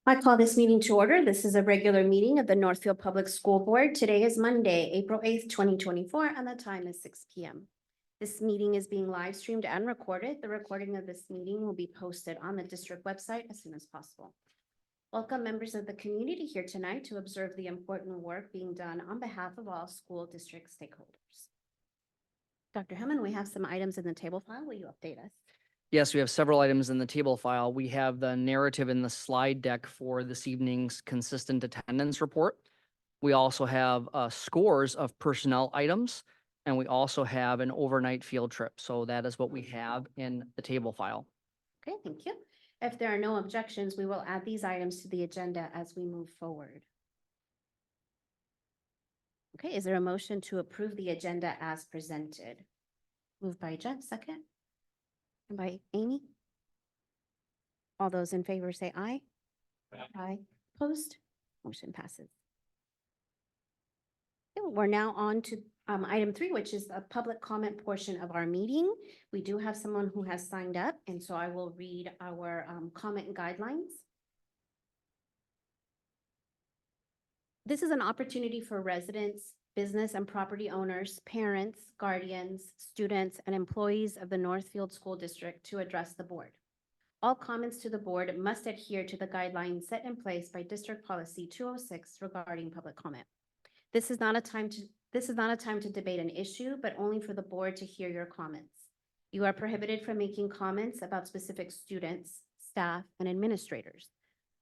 I call this meeting to order. This is a regular meeting of the Northfield Public School Board. Today is Monday, April 8th, 2024, and the time is 6 p.m. This meeting is being live streamed and recorded. The recording of this meeting will be posted on the district website as soon as possible. Welcome members of the community here tonight to observe the important work being done on behalf of all school district stakeholders. Dr. Hammond, we have some items in the table file. Will you update us? Yes, we have several items in the table file. We have the narrative in the slide deck for this evening's consistent attendance report. We also have scores of personnel items, and we also have an overnight field trip. So that is what we have in the table file. Okay, thank you. If there are no objections, we will add these items to the agenda as we move forward. Okay, is there a motion to approve the agenda as presented? Moved by Jeff, second. And by Amy. All those in favor say aye. Aye. Opposed? Motion passes. Okay, we're now on to item 3, which is the public comment portion of our meeting. We do have someone who has signed up, and so I will read our comment guidelines. This is an opportunity for residents, business and property owners, parents, guardians, students, and employees of the Northfield School District to address the board. All comments to the board must adhere to the guidelines set in place by District Policy 206 regarding public comment. This is not a time to debate an issue, but only for the board to hear your comments. You are prohibited from making comments about specific students, staff, and administrators.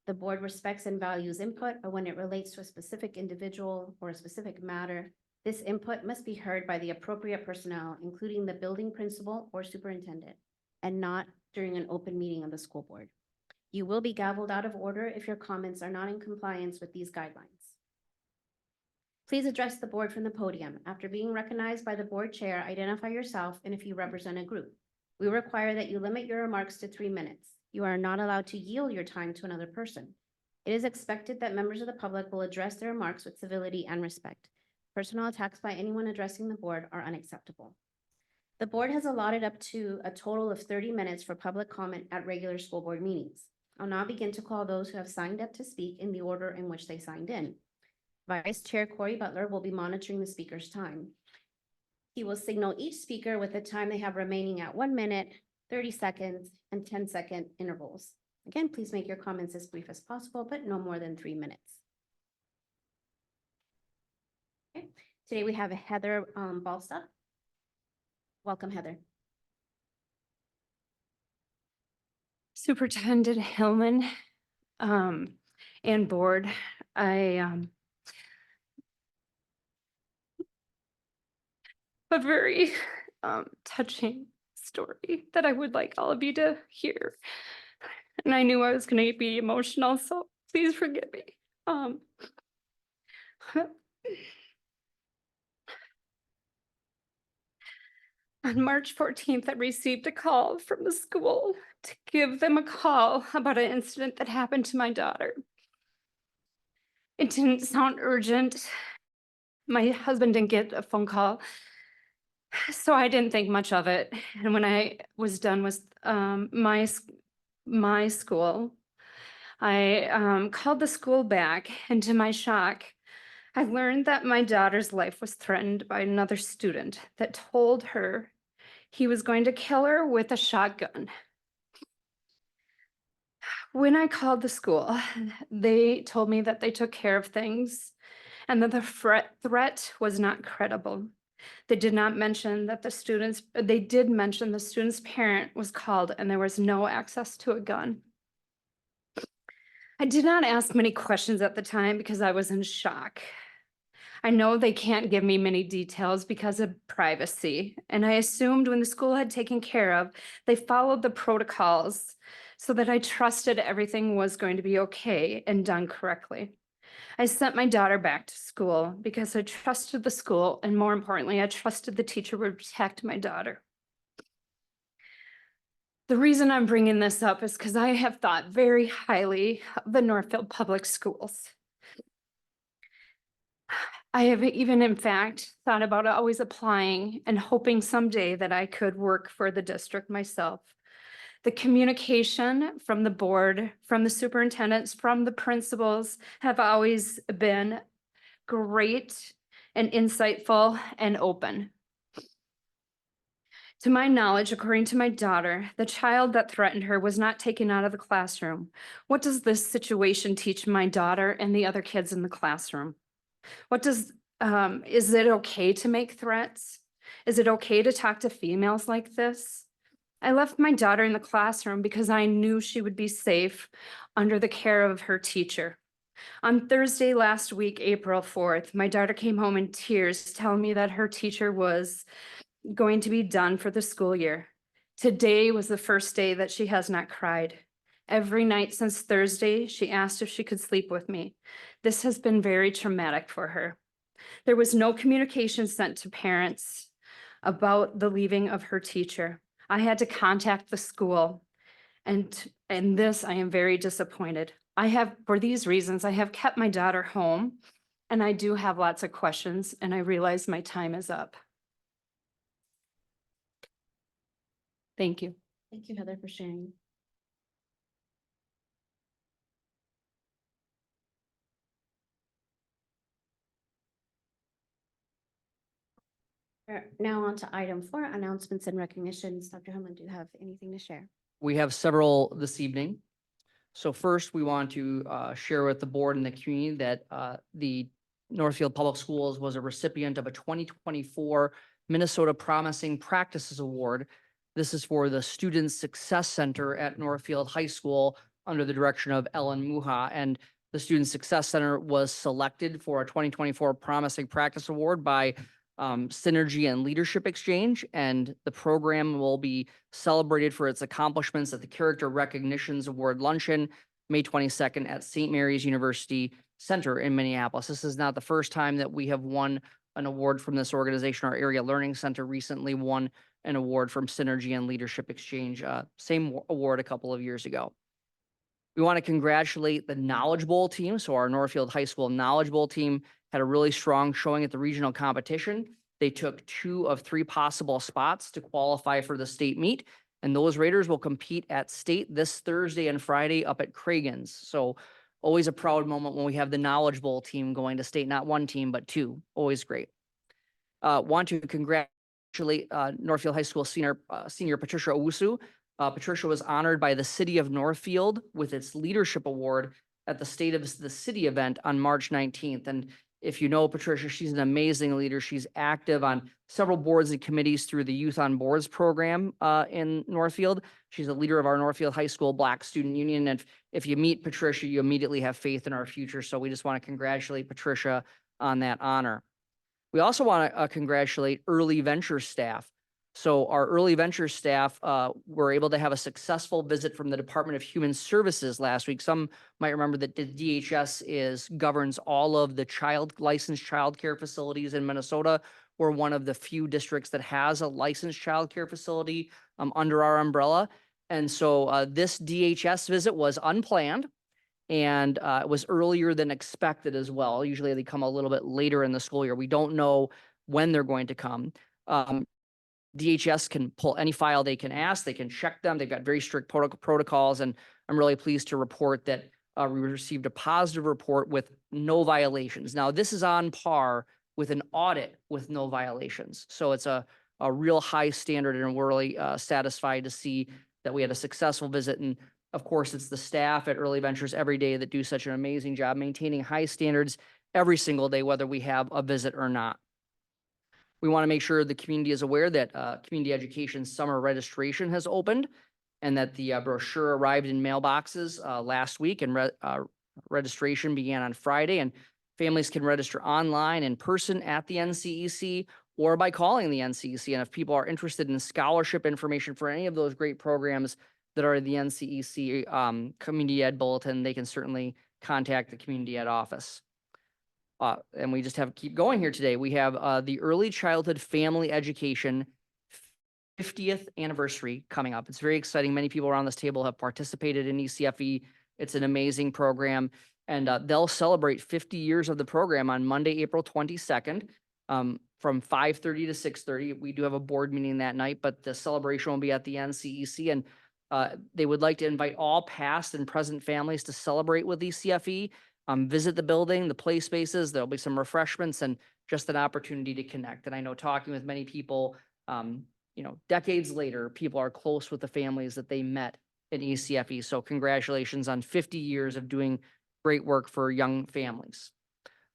The board respects and values input, but when it relates to a specific individual or a specific matter, this input must be heard by the appropriate personnel, including the building principal or superintendent, and not during an open meeting of the school board. You will be gavelled out of order if your comments are not in compliance with these guidelines. Please address the board from the podium. After being recognized by the board chair, identify yourself and if you represent a group. We require that you limit your remarks to 3 minutes. You are not allowed to yield your time to another person. It is expected that members of the public will address their remarks with civility and respect. Personal attacks by anyone addressing the board are unacceptable. The board has allotted up to a total of 30 minutes for public comment at regular school board meetings. I'll now begin to call those who have signed up to speak in the order in which they signed in. Vice Chair Corey Butler will be monitoring the speaker's time. He will signal each speaker with the time they have remaining at 1 minute, 30 seconds, and 10-second intervals. Again, please make your comments as brief as possible, but no more than 3 minutes. Okay. Today we have Heather Balsta. Welcome, Heather. Superintendent Hillman and board, a very touching story that I would like all of you to hear. And I knew I was going to be emotional, so please forgive me. On March 14th, I received a call from the school to give them a call about an incident that happened to my daughter. It didn't sound urgent. My husband didn't get a phone call, so I didn't think much of it. And when I was done with my school, I called the school back, and to my shock, I learned that my daughter's life was threatened by another student that told her he was going to kill her with a shotgun. When I called the school, they told me that they took care of things and that the threat was not credible. They did not mention that they did mention the student's parent was called and there was no access to a gun. I did not ask many questions at the time because I was in shock. I know they can't give me many details because of privacy, and I assumed when the school had taken care of, they followed the protocols so that I trusted everything was going to be okay and done correctly. I sent my daughter back to school because I trusted the school, and more importantly, I trusted the teacher would protect my daughter. The reason I'm bringing this up is because I have thought very highly of the Northfield Public Schools. I have even, in fact, thought about always applying and hoping someday that I could work for the district myself. The communication from the board, from the superintendents, from the principals have always been great and insightful and open. To my knowledge, according to my daughter, the child that threatened her was not taken out of the classroom. What does this situation teach my daughter and the other kids in the classroom? Is it okay to make threats? Is it okay to talk to females like this? I left my daughter in the classroom because I knew she would be safe under the care of her teacher. On Thursday last week, April 4th, my daughter came home in tears telling me that her teacher was going to be done for the school year. Today was the first day that she has not cried. Every night since Thursday, she asked if she could sleep with me. This has been very traumatic for her. There was no communication sent to parents about the leaving of her teacher. I had to contact the school, and this I am very disappointed. For these reasons, I have kept my daughter home, and I do have lots of questions, and I realize my time is up. Thank you. Thank you, Heather, for sharing. Now on to item 4, announcements and recognitions. Dr. Hellman, do you have anything to share? We have several this evening. So first, we want to share with the board and the community that the Northfield Public Schools was a recipient of a 2024 Minnesota Promising Practices Award. This is for the Student Success Center at Northfield High School under the direction of Ellen Muha. And the Student Success Center was selected for a 2024 Promising Practice Award by Synergy and Leadership Exchange, and the program will be celebrated for its accomplishments at the Character Recognitions Award Luncheon, May 22nd at St. Mary's University Center in Minneapolis. This is not the first time that we have won an award from this organization. Our Area Learning Center recently won an award from Synergy and Leadership Exchange, same award a couple of years ago. We want to congratulate the Knowledge Bowl team. So our Northfield High School Knowledge Bowl team had a really strong showing at the regional competition. They took 2 of 3 possible spots to qualify for the state meet, and those Raiders will compete at state this Thursday and Friday up at Cragen's. So always a proud moment when we have the Knowledge Bowl team going to state, not 1 team, but 2. Always great. Want to congratulate Northfield High School senior Patricia Owusu. Patricia was honored by the city of Northfield with its leadership award at the State of the City event on March 19th. And if you know Patricia, she's an amazing leader. She's active on several boards and committees through the Youth on Boards program in Northfield. She's a leader of our Northfield High School Black Student Union. And if you meet Patricia, you immediately have faith in our future. So we just want to congratulate Patricia on that honor. We also want to congratulate early venture staff. So our early venture staff were able to have a successful visit from the Department of Human Services last week. Some might remember that the DHS governs all of the licensed childcare facilities in Minnesota. We're one of the few districts that has a licensed childcare facility under our umbrella. And so this DHS visit was unplanned, and it was earlier than expected as well. Usually they come a little bit later in the school year. We don't know when they're going to come. DHS can pull any file they can ask, they can check them. They've got very strict protocols, and I'm really pleased to report that we received a positive report with no violations. Now, this is on par with an audit with no violations. So it's a real high standard, and we're really satisfied to see that we had a successful visit. And of course, it's the staff at Early Ventures every day that do such an amazing job maintaining high standards every single day, whether we have a visit or not. We want to make sure the community is aware that community education summer registration has opened, and that the brochure arrived in mailboxes last week, and registration began on Friday, and families can register online, in person at the NCEC, or by calling the NCEC. And if people are interested in scholarship information for any of those great programs that are the NCEC Community Ed Bulletin, they can certainly contact the Community Ed office. And we just keep going here today. We have the Early Childhood Family Education 50th anniversary coming up. It's very exciting. Many people around this table have participated in ECFE. It's an amazing program, and they'll celebrate 50 years of the program on Monday, April 22nd, from 5:30 to 6:30. We do have a board meeting that night, but the celebration will be at the NCEC, and They would like to invite all past and present families to celebrate with ECFE, visit the building, the play spaces. There'll be some refreshments and just an opportunity to connect. And I know talking with many people, decades later, people are close with the families that they met in ECFE. So congratulations on 50 years of doing great work for young families.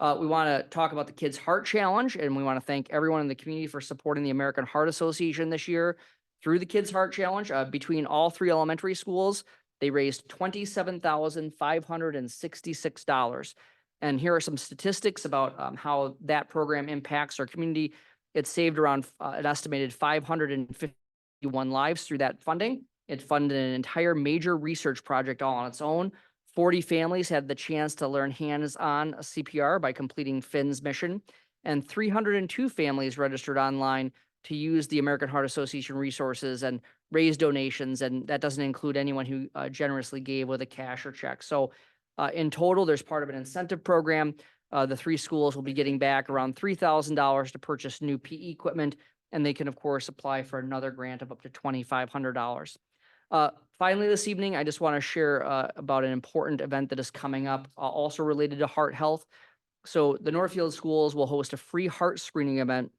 We want to talk about the Kids Heart Challenge, and we want to thank everyone in the community for supporting the American Heart Association this year through the Kids Heart Challenge. Between all 3 elementary schools, they raised $27,566. And here are some statistics about how that program impacts our community. It saved around an estimated 551 lives through that funding. It funded an entire major research project all on its own. 40 families had the chance to learn hands-on CPR by completing Finn's mission, and 302 families registered online to use the American Heart Association resources and raise donations, and that doesn't include anyone who generously gave with a cash or check. So in total, there's part of an incentive program. The 3 schools will be getting back around $3,000 to purchase new PE equipment, and they can, of course, apply for another grant of up to $2,500. Finally, this evening, I just want to share about an important event that is coming up, also related to heart health. So the Northfield schools will host a free heart screening event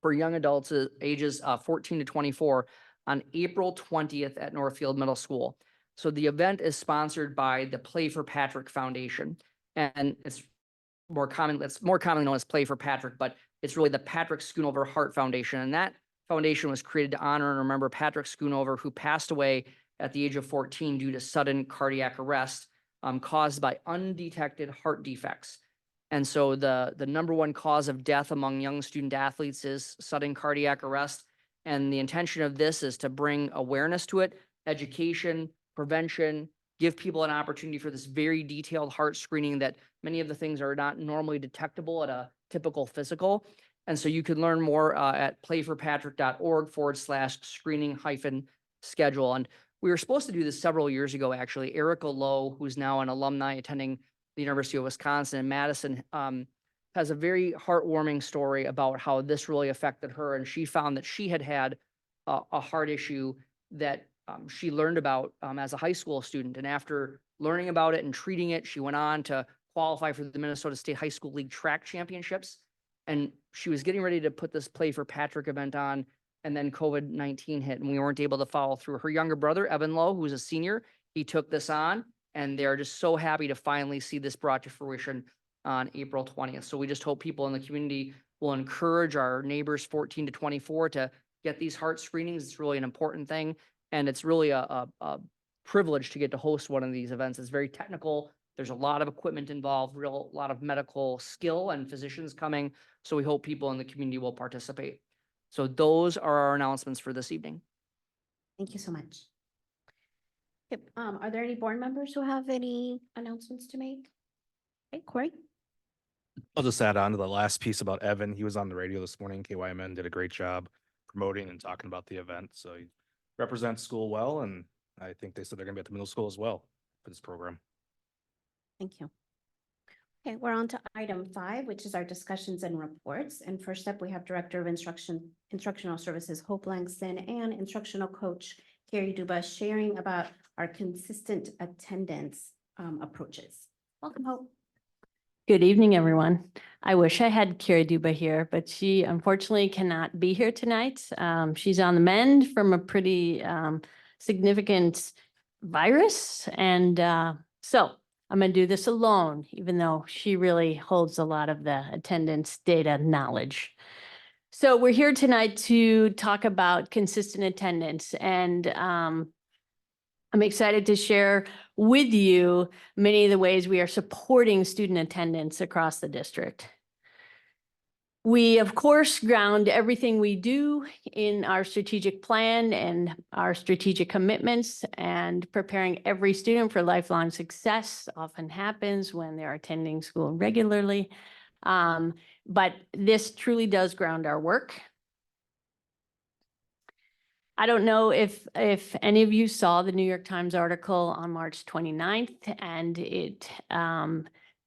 for young adults ages 14 to 24 on April 20th at Northfield Middle School. So the event is sponsored by the Play for Patrick Foundation, and it's more commonly known as Play for Patrick, but it's really the Patrick Schoonover Heart Foundation. And that foundation was created to honor and remember Patrick Schoonover, who passed away at the age of 14 due to sudden cardiac arrest caused by undetected heart defects. And so the number one cause of death among young student athletes is sudden cardiac arrest. And the intention of this is to bring awareness to it, education, prevention, give people an opportunity for this very detailed heart screening that many of the things are not normally detectable at a typical physical. And so you can learn more at playforpatrick.org/screening-schedule. And we were supposed to do this several years ago, actually. Erica Lowe, who's now an alumni attending the University of Wisconsin in Madison, has a very heartwarming story about how this really affected her. And she found that she had a heart issue that she learned about as a high school student. And after learning about it and treating it, she went on to qualify for the Minnesota State High School League track championships. And she was getting ready to put this Play for Patrick event on, and then COVID-19 hit, and we weren't able to follow through. Her younger brother, Evan Lowe, who's a senior, he took this on, and they're just so happy to finally see this brought to fruition on April 20th. So we just hope people in the community will encourage our neighbors 14 to 24 to get these heart screenings. It's really an important thing, and it's really a privilege to get to host one of these events. It's very technical. There's a lot of equipment involved, a lot of medical skill and physicians coming. So we hope people in the community will participate. So those are our announcements for this evening. Thank you so much. Yep. Are there any board members who have any announcements to make? Okay, Corey? I'll just add on to the last piece about Evan. He was on the radio this morning. KYMN did a great job promoting and talking about the event. So he represents school well, and I think they said they're going to be at the middle school as well for this program. Thank you. Okay, we're on to item 5, which is our discussions and reports. And first up, we have Director of Instructional Services, Hope Langston, and Instructional Coach, Carrie Duba, sharing about our consistent attendance approaches. Welcome, Hope. Good evening, everyone. I wish I had Carrie Duba here, but she unfortunately cannot be here tonight. She's on the mend from a pretty significant virus. And so I'm going to do this alone, even though she really holds a lot of the attendance data knowledge. So we're here tonight to talk about consistent attendance, and I'm excited to share with you many of the ways we are supporting student attendance across the district. We, of course, ground everything we do in our strategic plan and our strategic commitments, and preparing every student for lifelong success often happens when they're attending school regularly. But this truly does ground our work. I don't know if any of you saw the New York Times article on March 29th, and it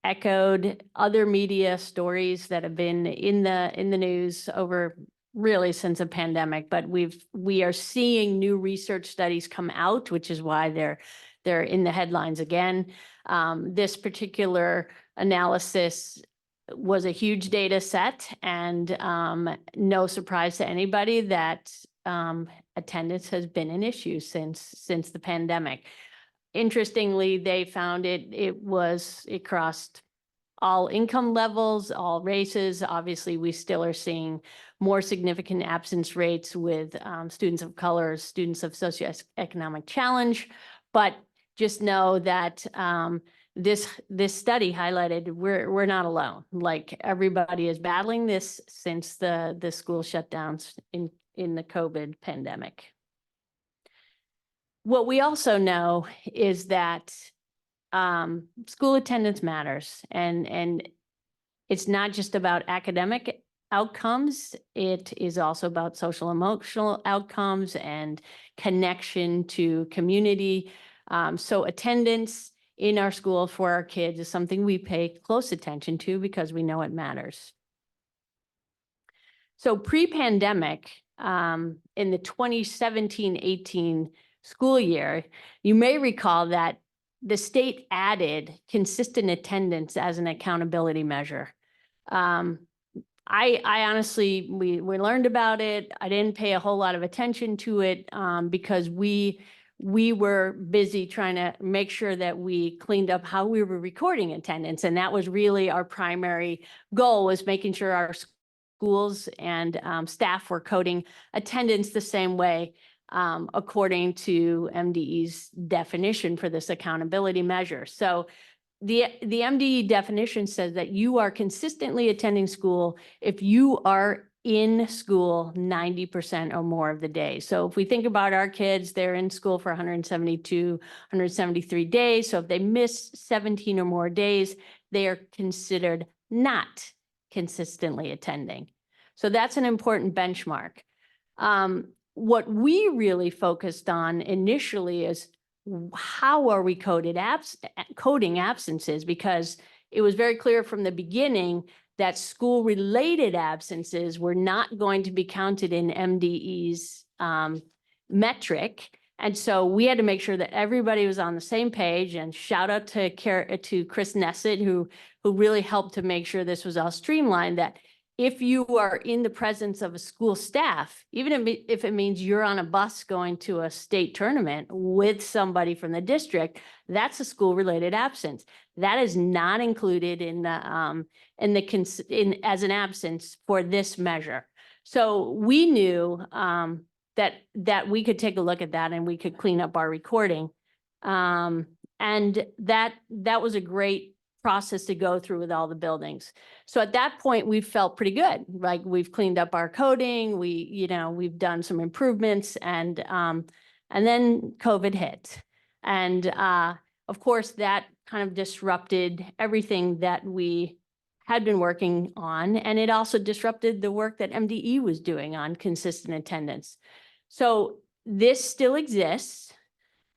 echoed other media stories that have been in the news over really since the pandemic, but we are seeing new research studies come out, which is why they're in the headlines again. This particular analysis was a huge data set, and no surprise to anybody that attendance has been an issue since the pandemic. Interestingly, they found it crossed all income levels, all races. Obviously, we still are seeing more significant absence rates with students of color, students of socioeconomic challenge. But just know that this study highlighted we're not alone. Like, everybody is battling this since the school shutdowns in the COVID pandemic. What we also know is that school attendance matters, and it's not just about academic outcomes. It is also about social emotional outcomes and connection to community. So attendance in our school for our kids is something we pay close attention to because we know it matters. So pre-pandemic, in the 2017-18 school year, you may recall that the state added consistent attendance as an accountability measure. I honestly, we learned about it. I didn't pay a whole lot of attention to it because we were busy trying to make sure that we cleaned up how we were recording attendance. And that was really our primary goal, was making sure our schools and staff were coding attendance the same way according to MDE's definition for this accountability measure. So the MDE definition says that you are consistently attending school if you are in school 90% or more of the day. So if we think about our kids, they're in school for 172, 173 days. So if they miss 17 or more days, they are considered not consistently attending. So that's an important benchmark. What we really focused on initially is how are we coding absences, because it was very clear from the beginning that school-related absences were not going to be counted in MDE's metric. And so we had to make sure that everybody was on the same page, and shout out to Chris Nessett, who really helped to make sure this was all streamlined, that if you are in the presence of a school staff, even if it means you're on a bus going to a state tournament with somebody from the district, that's a school-related absence. That is not included in the as an absence for this measure. So we knew that we could take a look at that and we could clean up our recording, and that was a great process to go through with all the buildings. So at that point, we felt pretty good. Like, we've cleaned up our coding, we've done some improvements, and then COVID hit. And of course, that kind of disrupted everything that we had been working on. And it also disrupted the work that MDE was doing on consistent attendance. So this still exists.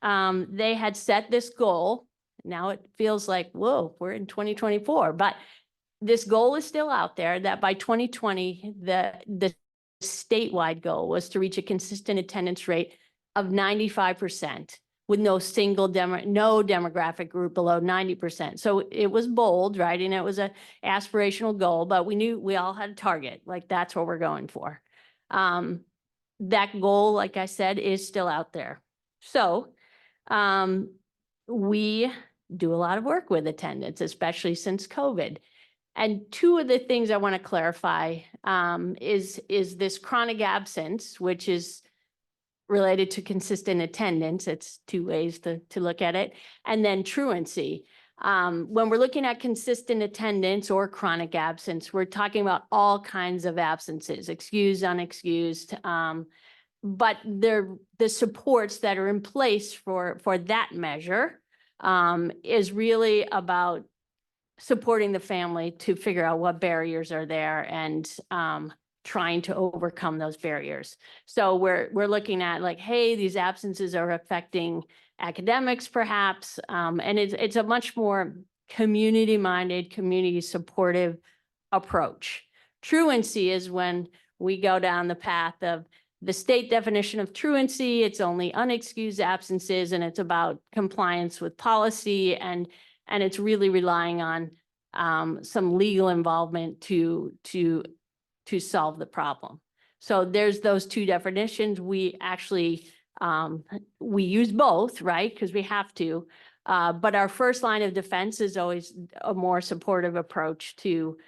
They had set this goal. Now it feels like, whoa, we're in 2024, but this goal is still out there, that by 2020, the statewide goal was to reach a consistent attendance rate of 95% with no demographic group below 90%. So it was bold, right? And it was an aspirational goal, but we knew we all had a target, like that's what we're going for. That goal, like I said, is still out there. So we do a lot of work with attendance, especially since COVID. And two of the things I want to clarify is this chronic absence, which is related to consistent attendance. It's two ways to look at it. And then truancy. When we're looking at consistent attendance or chronic absence, we're talking about all kinds of absences, excused, unexcused. But the supports that are in place for that measure is really about supporting the family to figure out what barriers are there and trying to overcome those barriers. So we're looking at, like, hey, these absences are affecting academics perhaps, and it's a much more community-minded, community-supportive approach. Truancy is when we go down the path of the state definition of truancy. It's only unexcused absences, and it's about compliance with policy, and it's really relying on some legal involvement to solve the problem. So there's those two definitions. We actually, we use both, right? Because we have to. But our first line of defense is always a more supportive approach to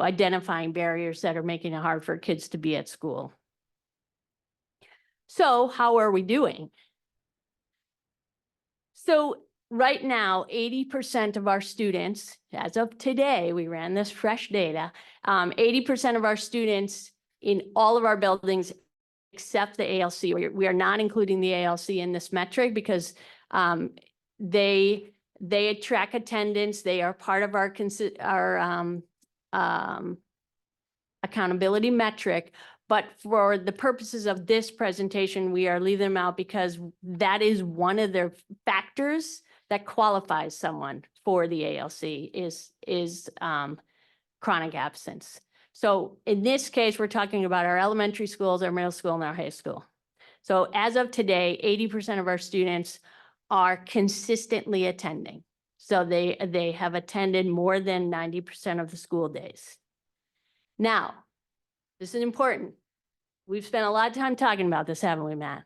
identifying barriers that are making it hard for kids to be at school. So how are we doing? So right now, 80% of our students, as of today, we ran this fresh data, 80% of our students in all of our buildings except the ALC. We are not including the ALC in this metric because they track attendance. They are part of our accountability metric. But for the purposes of this presentation, we are leaving them out because that is one of their factors that qualifies someone for the ALC is chronic absence. So in this case, we're talking about our elementary schools, our middle school, and our high school. So as of today, 80% of our students are consistently attending. So they have attended more than 90% of the school days. Now, this is important. We've spent a lot of time talking about this, haven't we, Matt?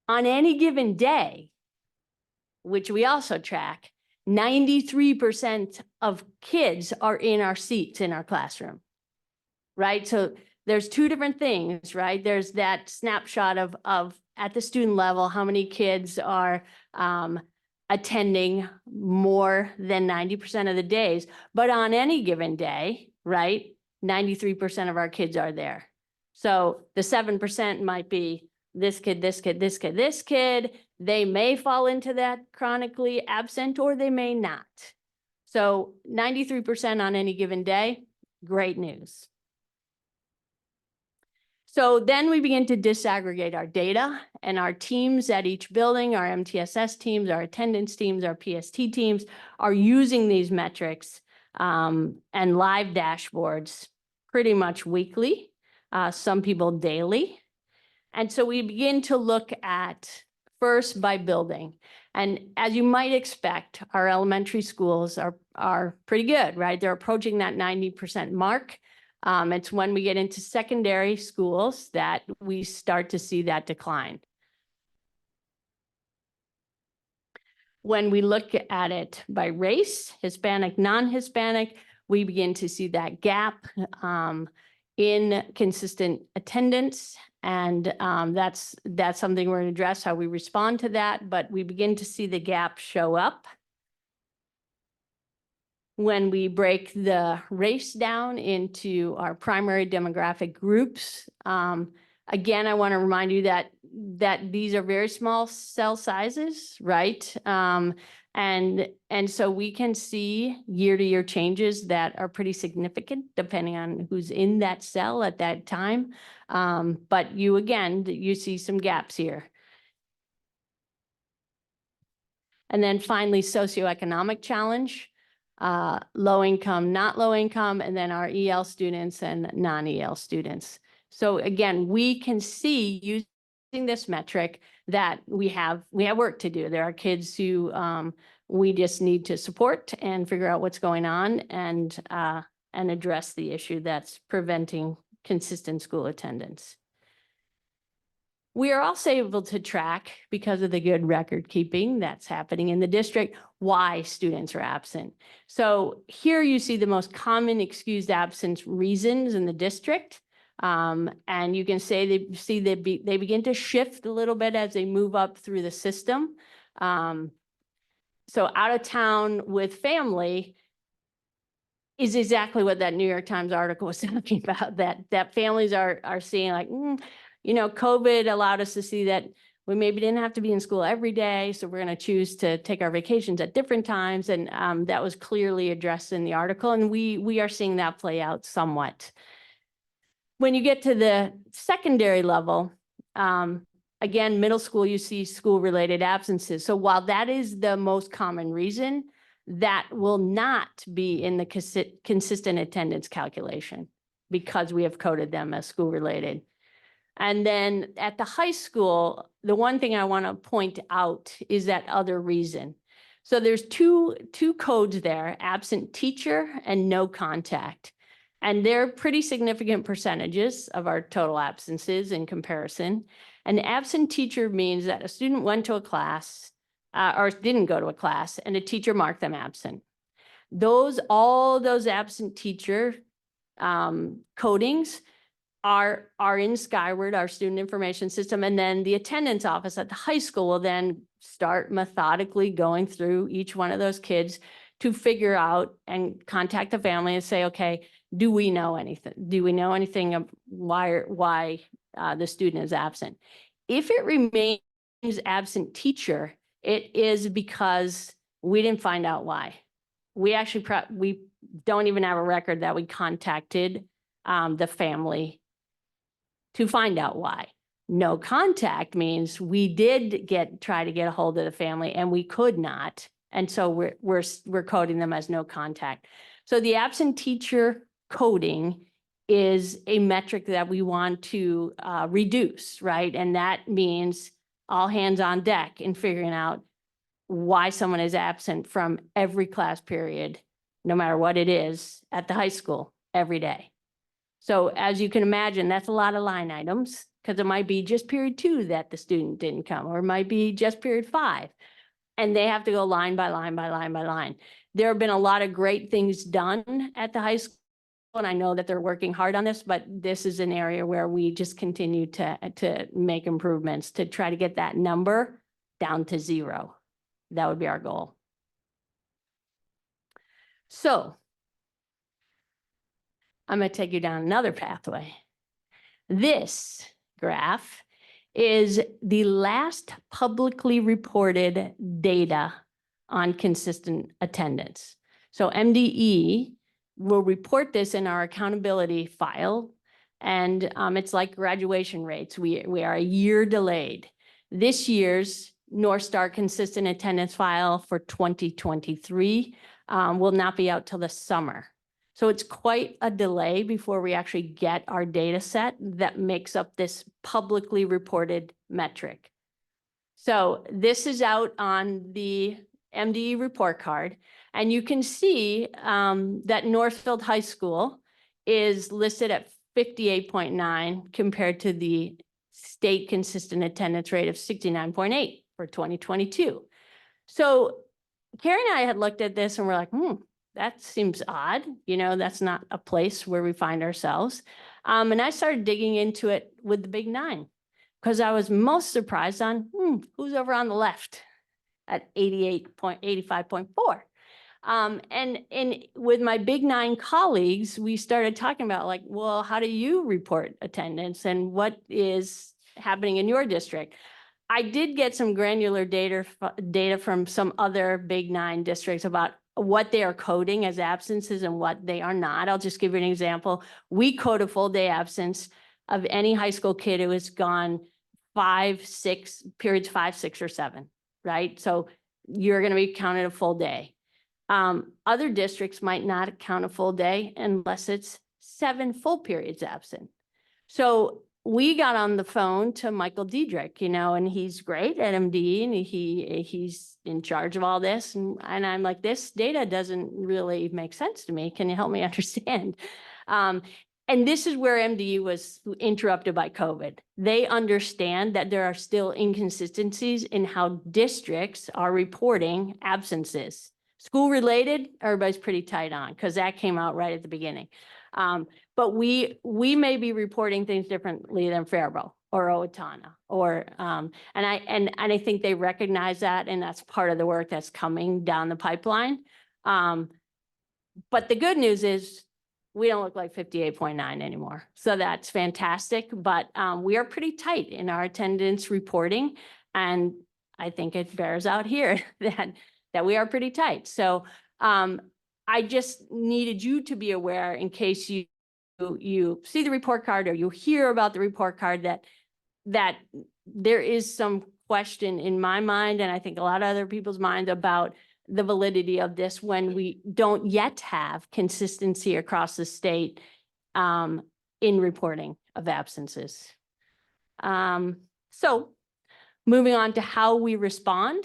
On any given day, which we also track, 93% of kids are in our seats in our classroom, right? So there's two different things, right? There's that snapshot of at the student level, how many kids are attending more than 90% of the days, but on any given day, right? 93% of our kids are there. So the 7% might be this kid, this kid, this kid, this kid. They may fall into that chronically absent or they may not. So 93% on any given day, great news. So then we begin to disaggregate our data, and our teams at each building, our MTSS teams, our attendance teams, our PST teams are using these metrics and live dashboards pretty much weekly, some people daily. And so we begin to look at first by building. And as you might expect, our elementary schools are pretty good, right? They're approaching that 90% mark. It's when we get into secondary schools that we start to see that decline. When we look at it by race, Hispanic, non-Hispanic, we begin to see that gap in consistent attendance. And that's something we're going to address, how we respond to that. But we begin to see the gap show up when we break the race down into our primary demographic groups. Again, I want to remind you that these are very small cell sizes, right? And so we can see year-to-year changes that are pretty significant depending on who's in that cell at that time. But you see some gaps here. And then finally, socioeconomic challenge, low income, not low income, and then our EL students and non-EL students. So again, we can see using this metric that we have work to do. There are kids who we just need to support and figure out what's going on and address the issue that's preventing consistent school attendance. We are also able to track, because of the good record keeping that's happening in the district, why students are absent. So here you see the most common excused absence reasons in the district. And you can say they begin to shift a little bit as they move up through the system. So out of town with family is exactly what that New York Times article was talking about, that families are seeing like, COVID allowed us to see that we maybe didn't have to be in school every day. So we're going to choose to take our vacations at different times. And that was clearly addressed in the article. And we are seeing that play out somewhat. When you get to the secondary level, again, middle school, you see school-related absences. So while that is the most common reason, that will not be in the consistent attendance calculation. because we have coded them as school related. And then at the high school, the one thing I want to point out is that other reason. So there's two codes there, absent teacher and no contact. And they're pretty significant percentages of our total absences in comparison. An absent teacher means that a student went to a class or didn't go to a class and a teacher marked them absent. All those absent teacher codings are in Skyward, our student information system, and then the attendance office at the high school will then start methodically going through each one of those kids to figure out and contact the family and say, okay, do we know anything? Do we know anything of why the student is absent? If it remains absent teacher, it is because we didn't find out why. We actually, we don't even have a record that we contacted the family to find out why. No contact means we did try to get a hold of the family and we could not. And so we're coding them as no contact. So the absent teacher coding is a metric that we want to reduce, right? And that means all hands on deck in figuring out why someone is absent from every class period, no matter what it is, at the high school every day. So as you can imagine, that's a lot of line items because it might be just period 2 that the student didn't come, or it might be just period 5. And they have to go line by line by line by line. There have been a lot of great things done at the high school, and I know that they're working hard on this, but this is an area where we just continue to make improvements to try to get that number down to 0. That would be our goal. So I'm going to take you down another pathway. This graph is the last publicly reported data on consistent attendance. So MDE will report this in our accountability file, and it's like graduation rates. We are a year delayed. This year's North Star consistent attendance file for 2023 will not be out till the summer. So it's quite a delay before we actually get our data set that makes up this publicly reported metric. So this is out on the MDE report card, and you can see that Northfield High School is listed at 58.9 compared to the state consistent attendance rate of 69.8 for 2022. So Carrie and I had looked at this and we're like, that seems odd. You know, that's not a place where we find ourselves. And I started digging into it with the Big 9 because I was most surprised on who's over on the left at 85.4. And with my Big 9 colleagues, we started talking about like, well, how do you report attendance and what is happening in your district? I did get some granular data from some other Big 9 districts about what they are coding as absences and what they are not. I'll just give you an example. We code a full day absence of any high school kid who has gone 5, 6, periods 5, 6, or 7, right? So you're going to be counted a full day. Other districts might not count a full day unless it's 7 full periods absent. So we got on the phone to Michael Diedrich, you know, and he's great at MD and he's in charge of all this. And I'm like, this data doesn't really make sense to me. Can you help me understand? And this is where MDU was interrupted by COVID. They understand that there are still inconsistencies in how districts are reporting absences. School related, everybody's pretty tight on because that came out right at the beginning. But we may be reporting things differently than Faribault or Owatonna or and I think they recognize that, and that's part of the work that's coming down the pipeline. But the good news is we don't look like 58.9 anymore. So that's fantastic. But we are pretty tight in our attendance reporting, and I think it bears out here that we are pretty tight. So I just needed you to be aware in case you see the report card or you hear about the report card that there is some question in my mind, and I think a lot of other people's minds, about the validity of this when we don't yet have consistency across the state in reporting of absences. So moving on to how we respond.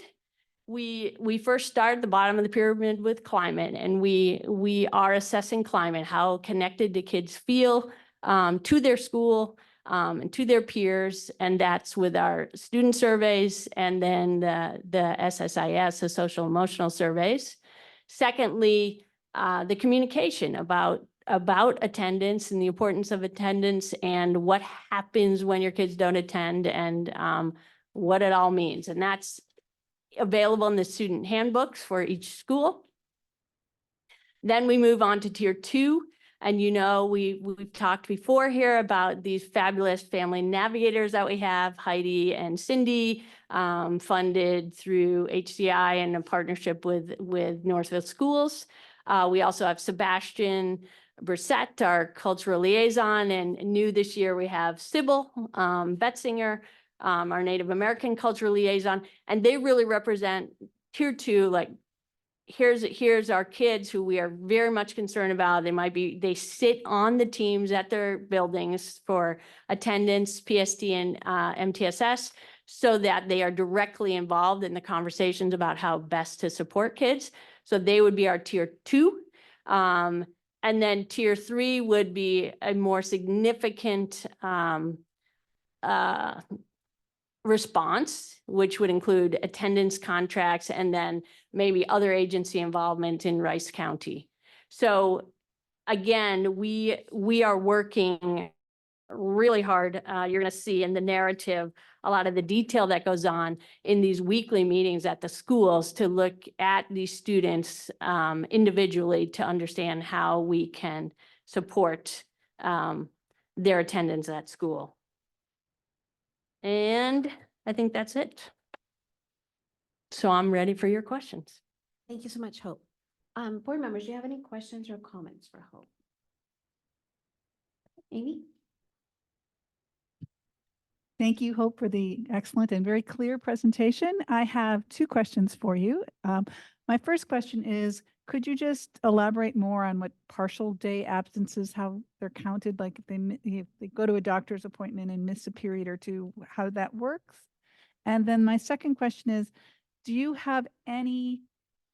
We first start at the bottom of the pyramid with climate, and we are assessing climate, how connected the kids feel to their school and to their peers, and that's with our student surveys and then the SSIS, the social emotional surveys. Secondly, the communication about attendance and the importance of attendance and what happens when your kids don't attend and what it all means, and that's available in the student handbooks for each school. Then we move on to tier 2. And we've talked before here about these fabulous family navigators that we have, Heidi and Cindy, funded through HCI and a partnership with Northfield Schools. We also have Sebastian Brissett, our cultural liaison, and new this year we have Sybil Betzinger, our Native American cultural liaison, and they really represent tier 2, like here's our kids who we are very much concerned about. They sit on the teams at their buildings for attendance, PST and MTSS, so that they are directly involved in the conversations about how best to support kids. So they would be our tier 2. And then tier 3 would be a more significant response, which would include attendance contracts and then maybe other agency involvement in Rice County. So again, we are working really hard. You're going to see in the narrative a lot of the detail that goes on in these weekly meetings at the schools to look at these students individually to understand how we can support their attendance at school. And I think that's it. So I'm ready for your questions. Thank you so much, Hope. Board members, do you have any questions or comments for Hope? Amy? Thank you, Hope, for the excellent and very clear presentation. I have 2 questions for you. My first question is, could you just elaborate more on what partial day absences, how they're counted? Like if they go to a doctor's appointment and miss a period or 2, how that works? And then my second question is, do you have any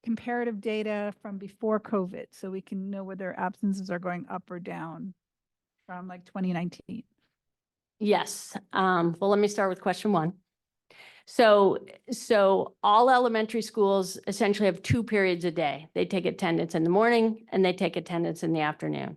comparative data from before COVID so we can know whether absences are going up or down from like 2019? Yes. Well, let me start with question 1. So all elementary schools essentially have 2 periods a day. They take attendance in the morning and they take attendance in the afternoon.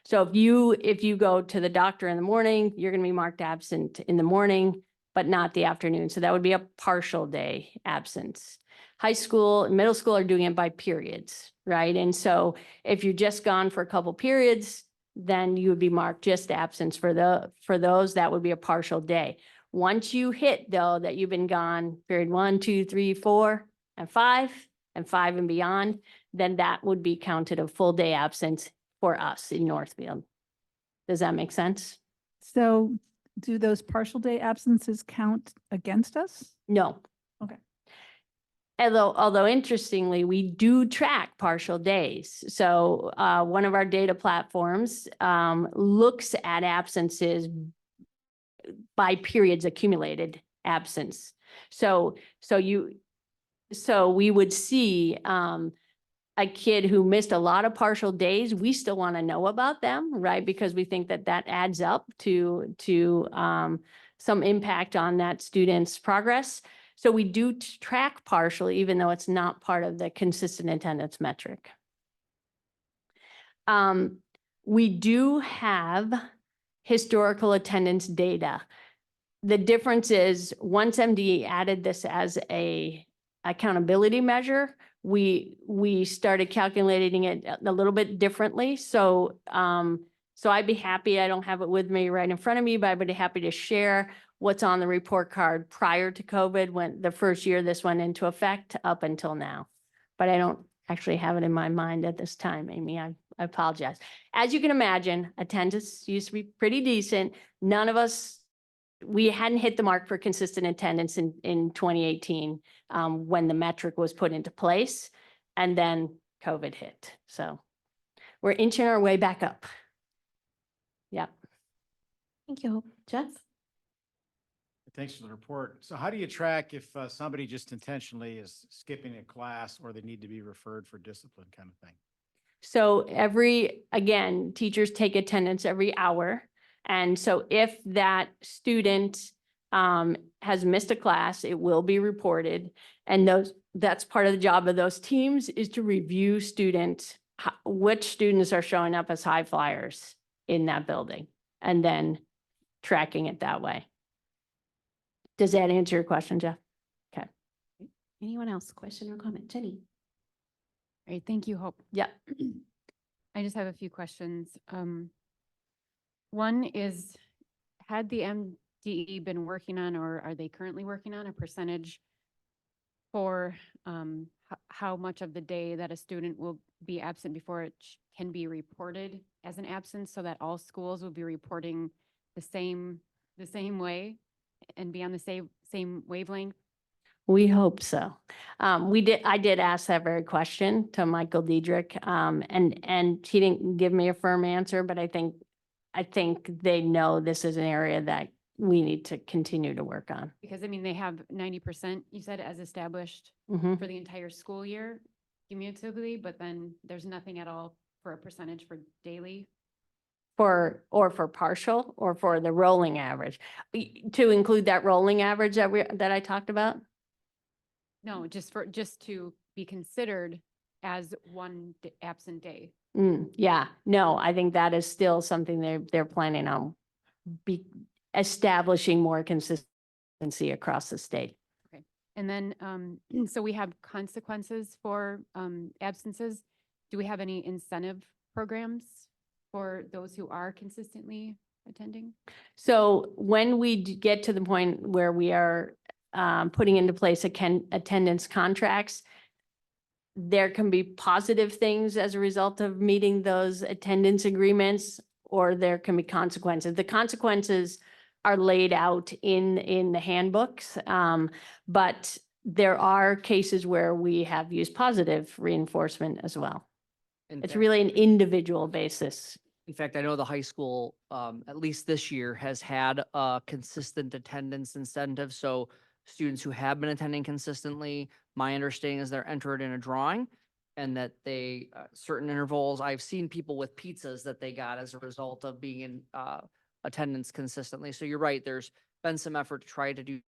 So if you go to the doctor in the morning, you're going to be marked absent in the morning, but not the afternoon. So that would be a partial day absence. High school and middle school are doing it by periods, right? And so if you're just gone for a couple periods, then you would be marked just absence for those. That would be a partial day. Once you hit, though, that you've been gone period 1, 2, 3, 4, and 5 and beyond, then that would be counted a full day absence for us in Northfield. Does that make sense? So do those partial day absences count against us? No. Okay. Although interestingly, we do track partial days. So one of our data platforms looks at absences by periods accumulated absence. So we would see a kid who missed a lot of partial days. We still want to know about them, right? Because we think that adds up to some impact on that student's progress. So we do track partially, even though it's not part of the consistent attendance metric. We do have historical attendance data. The difference is once MD added this as a accountability measure, we started calculating it a little bit differently. So I'd be happy, I don't have it with me right in front of me, but I'd be happy to share what's on the report card prior to COVID, when the first year this went into effect up until now. But I don't actually have it in my mind at this time, Amy. I apologize. As you can imagine, attendance used to be pretty decent. None of us, we hadn't hit the mark for consistent attendance in 2018 when the metric was put into place, and then COVID hit. So we're inching our way back up. Yeah. Thank you, Hope. Jeff? Thanks for the report. So how do you track if somebody just intentionally is skipping a class or they need to be referred for discipline kind of thing? So again, teachers take attendance every hour. And so if that student has missed a class, it will be reported. And that's part of the job of those teams, is to review which students are showing up as high flyers in that building, and then tracking it that way. Does that answer your question, Jeff? Okay. Anyone else? Question or comment? Jenny? All right, thank you, Hope. Yeah. I just have a few questions. One is, had the MDE been working on, or are they currently working on a percentage for how much of the day that a student will be absent before it can be reported as an absence, so that all schools will be reporting the same way and be on the same wavelength? We hope so. I did ask that very question to Michael Diedrich, and he didn't give me a firm answer, but I think they know this is an area that we need to continue to work on. Because I mean, they have 90%, you said, as established Mhm. for the entire school year cumulatively, but then there's nothing at all for a percentage for daily. For partial, or for the rolling average, to include that rolling average that I talked about. No, just to be considered as one absent day. Yeah, no, I think that is still something they're planning on establishing more consistency across the state. And then, so we have consequences for absences. Do we have any incentive programs for those who are consistently attending? So when we get to the point where we are putting into place attendance contracts, there can be positive things as a result of meeting those attendance agreements, or there can be consequences. The consequences are laid out in the handbooks, but there are cases where we have used positive reinforcement as well. In It's fact- really an individual basis. In fact, I know the high school, at least this year, has had a consistent attendance incentive. So students who have been attending consistently, my understanding is they're entered in a drawing, and that they, certain intervals, I've seen people with pizzas that they got as a result of being in attendance consistently. So you're right, there's been some effort to try to do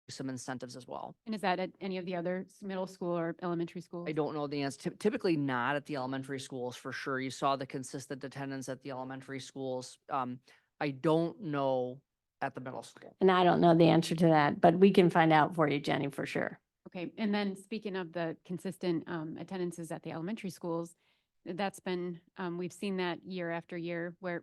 some incentives as well. And is that at any of the other middle school or elementary schools? I don't know the answer. Typically not at the elementary schools, for sure. You saw the consistent attendance at the elementary schools. I don't know at the middle school. And I don't know the answer to that, but we can find out for you, Jenny, for sure. Okay, and then speaking of the consistent attendances at the elementary schools, that's been, we've seen that year after year where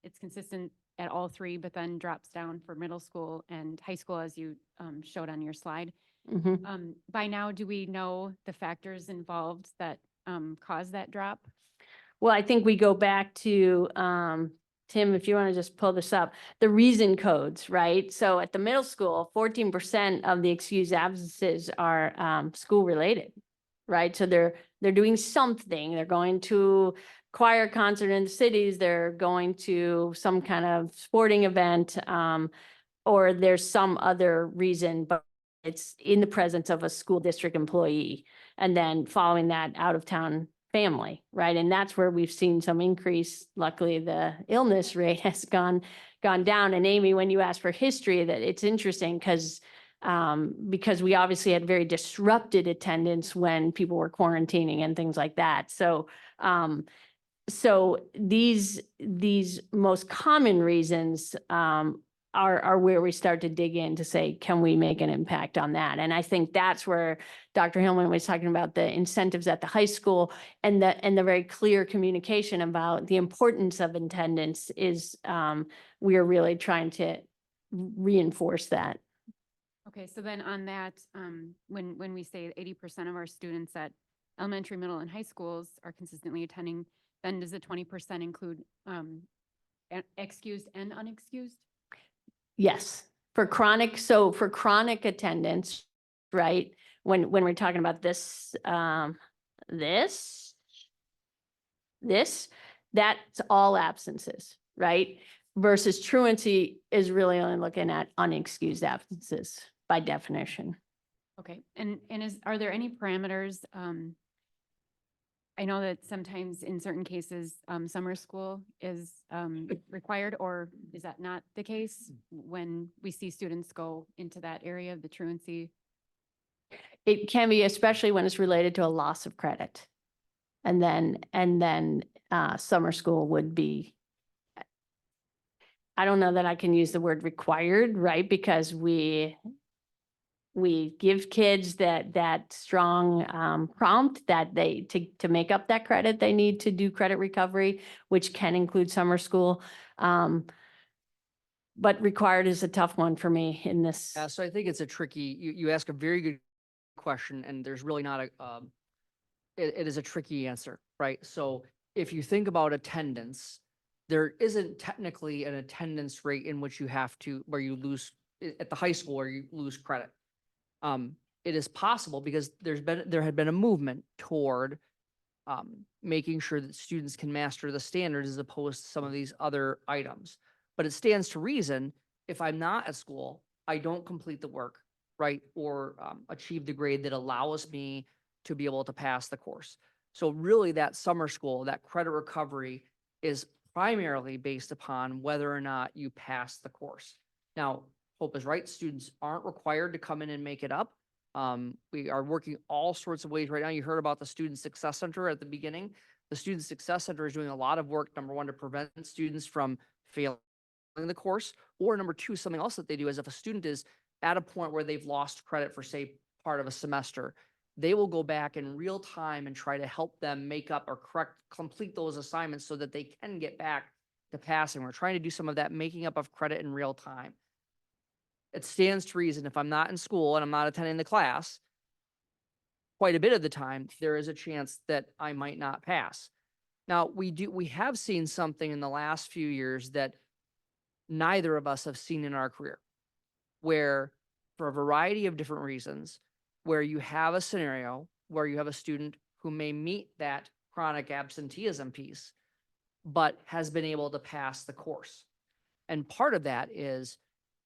it's consistent at all three, but then drops down for middle school and high school, as you showed on your slide. Mhm. By now, do we know the factors involved that cause that drop? Well, I think we go back to, Tim, if you want to just pull this up, the reason codes, right? So at the middle school, 14% of the excused absences are school related, right? So they're doing something. They're going to choir concert in the cities, they're going to some kind of sporting event, or there's some other reason, but it's in the presence of a school district employee. And then following that, out of town family, right? And that's where we've seen some increase. Luckily, the illness rate has gone down. And Amy, when you asked for history, that it's interesting because we obviously had very disrupted attendance when people were quarantining and things like that. So these most common reasons are where we start to dig in to say, can we make an impact on that? And I think that's where Dr. Hillman was talking about the incentives at the high school, and the very clear communication about the importance of attendance is we are really trying to reinforce that. Okay, so then on that, when we say 80% of our students at elementary, middle, and high schools are consistently attending, then does the 20% include excused and unexcused? Yes, for chronic attendance, right? When we're talking about this, that's all absences, right? versus truancy is really only looking at unexcused absences by definition. Okay, and are there any parameters? I know that sometimes in certain cases, summer school is required, or is that not the case when we see students go into that area of the truancy? It can be, especially when it's related to a loss of credit. And then summer school would be, I don't know that I can use the word required, right? Because we give kids that strong prompt that to make up that credit, they need to do credit recovery, which can include summer school. But required is a tough one for me in this. Yeah, so I think it's a tricky, you ask a very good question, and there's really not it is a tricky answer, right? So if you think about attendance, there isn't technically an attendance rate in which you have to, where you lose, at the high school where you lose credit. It is possible because there had been a movement toward making sure that students can master the standards as opposed to some of these other items. But it stands to reason, if I'm not at school, I don't complete the work, right? Or achieve the grade that allows me to be able to pass the course. So really that summer school, that credit recovery is primarily based upon whether or not you pass the course. Now, Hope is right, students aren't required to come in and make it up. We are working all sorts of ways right now. You heard about the Student Success Center at the beginning. The Student Success Center is doing a lot of work, number one, to prevent students from failing the course, or number two, something else that they do is if a student is at a point where they've lost credit for, say, part of a semester, they will go back in real time and try to help them make up or complete those assignments so that they can get back to passing. We're trying to do some of that making up of credit in real time. It stands to reason if I'm not in school and I'm not attending the class, quite a bit of the time, there is a chance that I might not pass. Now, we have seen something in the last few years that neither of us have seen in our career, where for a variety of different reasons, where you have a scenario where you have a student who may meet that chronic absenteeism piece, but has been able to pass the course. And part of that is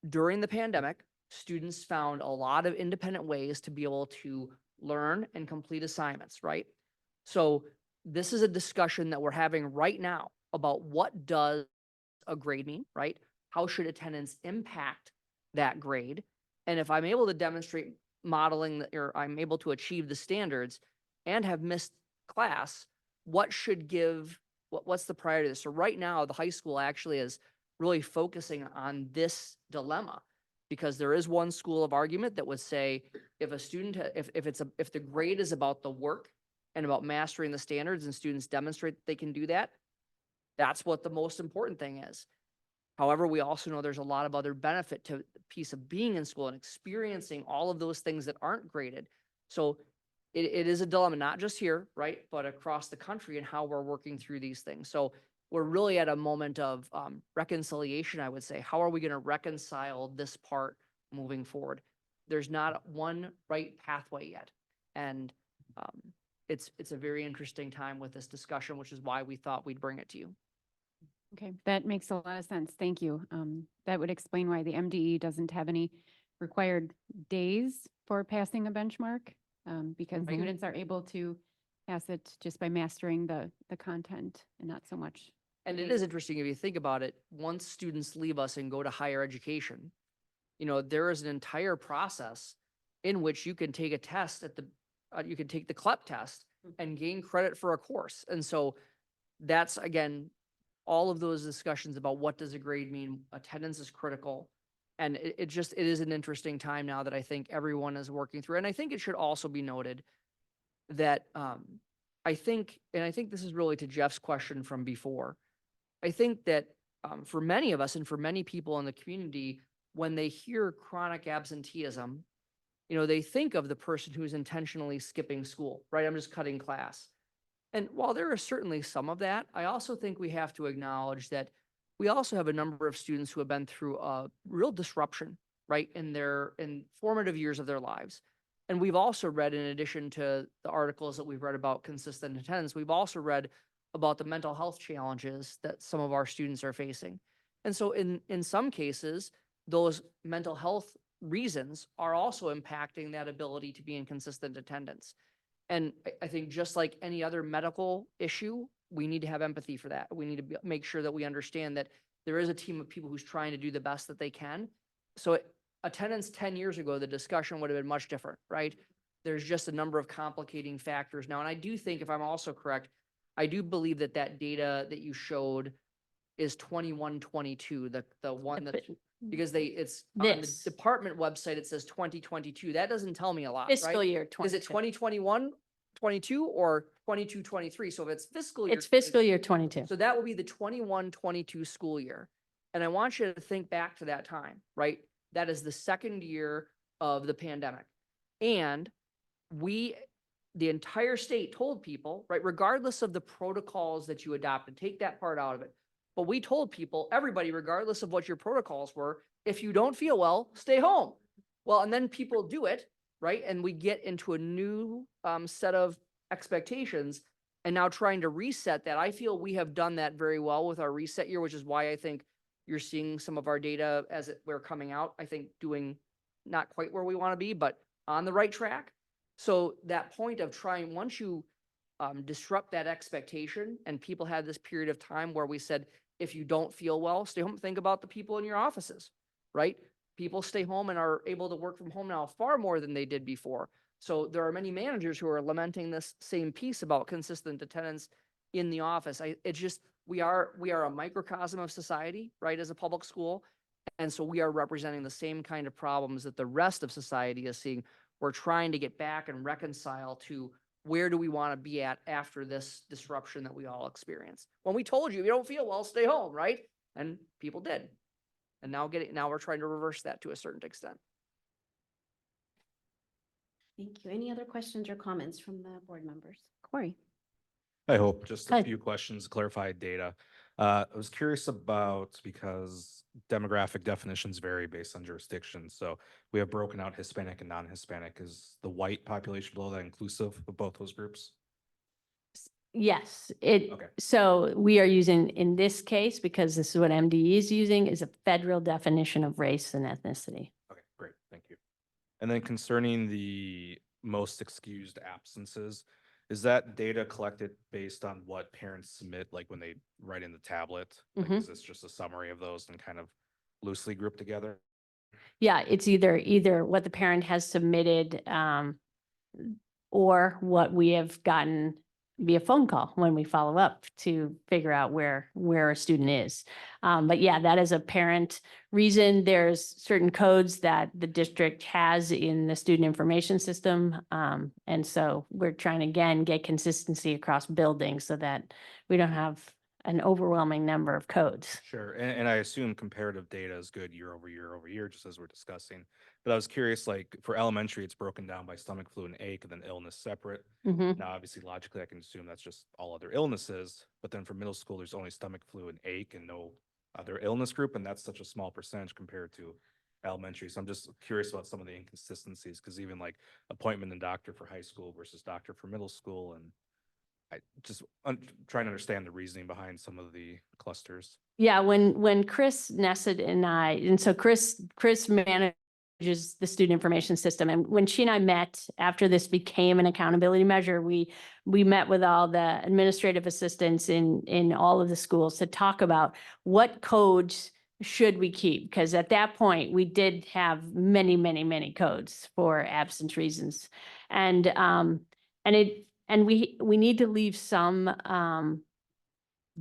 during the pandemic, students found a lot of independent ways to be able to learn and complete assignments, right? So this is a discussion that we're having right now about what does a grade mean, right? How should attendance impact that grade? And if I'm able to demonstrate modeling or I'm able to achieve the standards and have missed class, what should give, what's the priority of this? So right now, the high school actually is really focusing on this dilemma, because there is one school of argument that would say if a student, if the grade is about the work and about mastering the standards and students demonstrate that they can do that, that's what the most important thing is. However, we also know there's a lot of other benefit to the piece of being in school and experiencing all of those things that aren't graded. So it is a dilemma, not just here, right, but across the country and how we're working through these things. So we're really at a moment of reconciliation, I would say. How are we going to reconcile this part moving forward? There's not one right pathway yet. And it's a very interesting time with this discussion, which is why we thought we'd bring it to you. Okay, that makes a lot of sense. Thank you. That would explain why the MDE doesn't have any required days for passing a benchmark, because Right. students are able to pass it just by mastering the content and not so much. And it is interesting if you think about it, once students leave us and go to higher education, there is an entire process in which you can take a test you can take the CLEP test and gain credit for a course. And so that's, again, all of those discussions about what does a grade mean, attendance is critical. And it is an interesting time now that I think everyone is working through. And I think it should also be noted that I think this is really to Jeff's question from before. I think that for many of us and for many people in the community, when they hear chronic absenteeism, they think of the person who's intentionally skipping school, right? I'm just cutting class. And while there is certainly some of that, I also think we have to acknowledge that we also have a number of students who have been through a real disruption, right, in formative years of their lives. And we've also read, in addition to the articles that we've read about consistent attendance, we've also read about the mental health challenges that some of our students are facing. And so in some cases, those mental health reasons are also impacting that ability to be in consistent attendance. And I think just like any other medical issue, we need to have empathy for that. We need to make sure that we understand that there is a team of people who's trying to do the best that they can. So attendance 10 years ago, the discussion would have been much different, right? There's just a number of complicating factors now. And I do think, if I'm also correct, I do believe that that data that you showed is 21, 22, the one that, because it's on the This. department website, it says 2022. That doesn't tell me a lot, Fiscal right? year Is it 22. 2021, 22, or 22, 23? So if it's fiscal year. It's fiscal 22, year 22. so that will be the 21, 22 school year. And I want you to think back to that time, right? That is the second year of the pandemic. And the entire state told people, right, regardless of the protocols that you adopted, take that part out of it. But we told people, everybody, regardless of what your protocols were, if you don't feel well, stay home. Well, and then people do it, right? And we get into a new set of expectations, and now trying to reset that. I feel we have done that very well with our reset year, which is why I think you're seeing some of our data as we're coming out, I think doing not quite where we want to be, but on the right track. So that point of trying, once you disrupt that expectation, and people had this period of time where we said, if you don't feel well, stay home. Think about the people in your offices, right? People stay home and are able to work from home now far more than they did before. So there are many managers who are lamenting this same piece about consistent attendance in the office. We are a microcosm of society, right, as a public school. And so we are representing the same kind of problems that the rest of society is seeing. We're trying to get back and reconcile to where do we want to be at after this disruption that we all experienced. When we told you, if you don't feel well, stay home, right? And people did. And now we're trying to reverse that to a certain extent. Thank you. Any other questions or comments from the board members? Corey? I hope just a Hi. few questions, clarified data. I was curious about, because demographic definitions vary based on jurisdiction. So we have broken out Hispanic and non-Hispanic. Is the white population below that inclusive of both those groups? Yes, Okay. so we are using, in this case, because this is what MDE is using, is a federal definition of race and ethnicity. Okay, great. Thank you. And then concerning the most excused absences, is that data collected based on what parents submit, like when they write in the tablet? Like, Mhm. is this just a summary of those and kind of loosely grouped together? Yeah, it's either what the parent has submitted, or what we have gotten via phone call when we follow up to figure out where a student is. But yeah, that is a parent reason. There's certain codes that the district has in the student information system. And so we're trying to, again, get consistency across buildings so that we don't have an overwhelming number of codes. Sure, and I assume comparative data is good year over year, just as we're discussing. But I was curious, like for elementary, it's broken down by stomach flu and ache, and then illness separate. Mhm. Now, obviously, logically, I can assume that's just all other illnesses. But then for middle school, there's only stomach flu and ache and no other illness group, and that's such a small percentage compared to elementary. So I'm just curious about some of the inconsistencies, because even like appointment and doctor for high school versus doctor for middle school, and I just trying to understand the reasoning behind some of the clusters. Yeah, when Chris Nesset and so Chris manages the student information system. And when she and I met after this became an accountability measure, we met with all the administrative assistants in all of the schools to talk about what codes should we keep? Because at that point, we did have many, many, many codes for absence reasons. And we need to leave some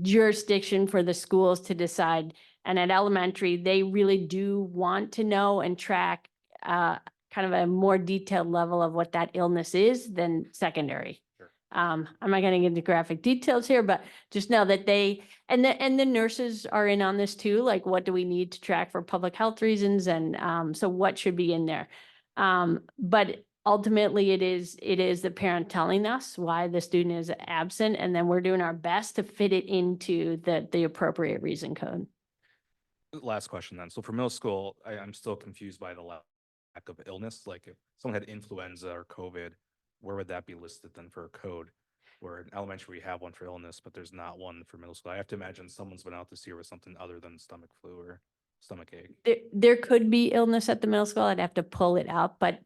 jurisdiction for the schools to decide. And at elementary, they really do want to know and track kind of a more detailed level of what that illness is than secondary. Sure. I'm not going to get into graphic details here, but just know that and the nurses are in on this too. Like, what do we need to track for public health reasons? And so what should be in there? But ultimately, it is the parent telling us why the student is absent, and then we're doing our best to fit it into the appropriate reason code. Last question then. So for middle school, I'm still confused by the lack of illness. Like if someone had influenza or COVID, where would that be listed then for a code? Where in elementary, we have one for illness, but there's not one for middle school. I have to imagine someone's been out this year with something other than stomach flu or stomach ache. There could be illness at the middle school. I'd have to pull it up, but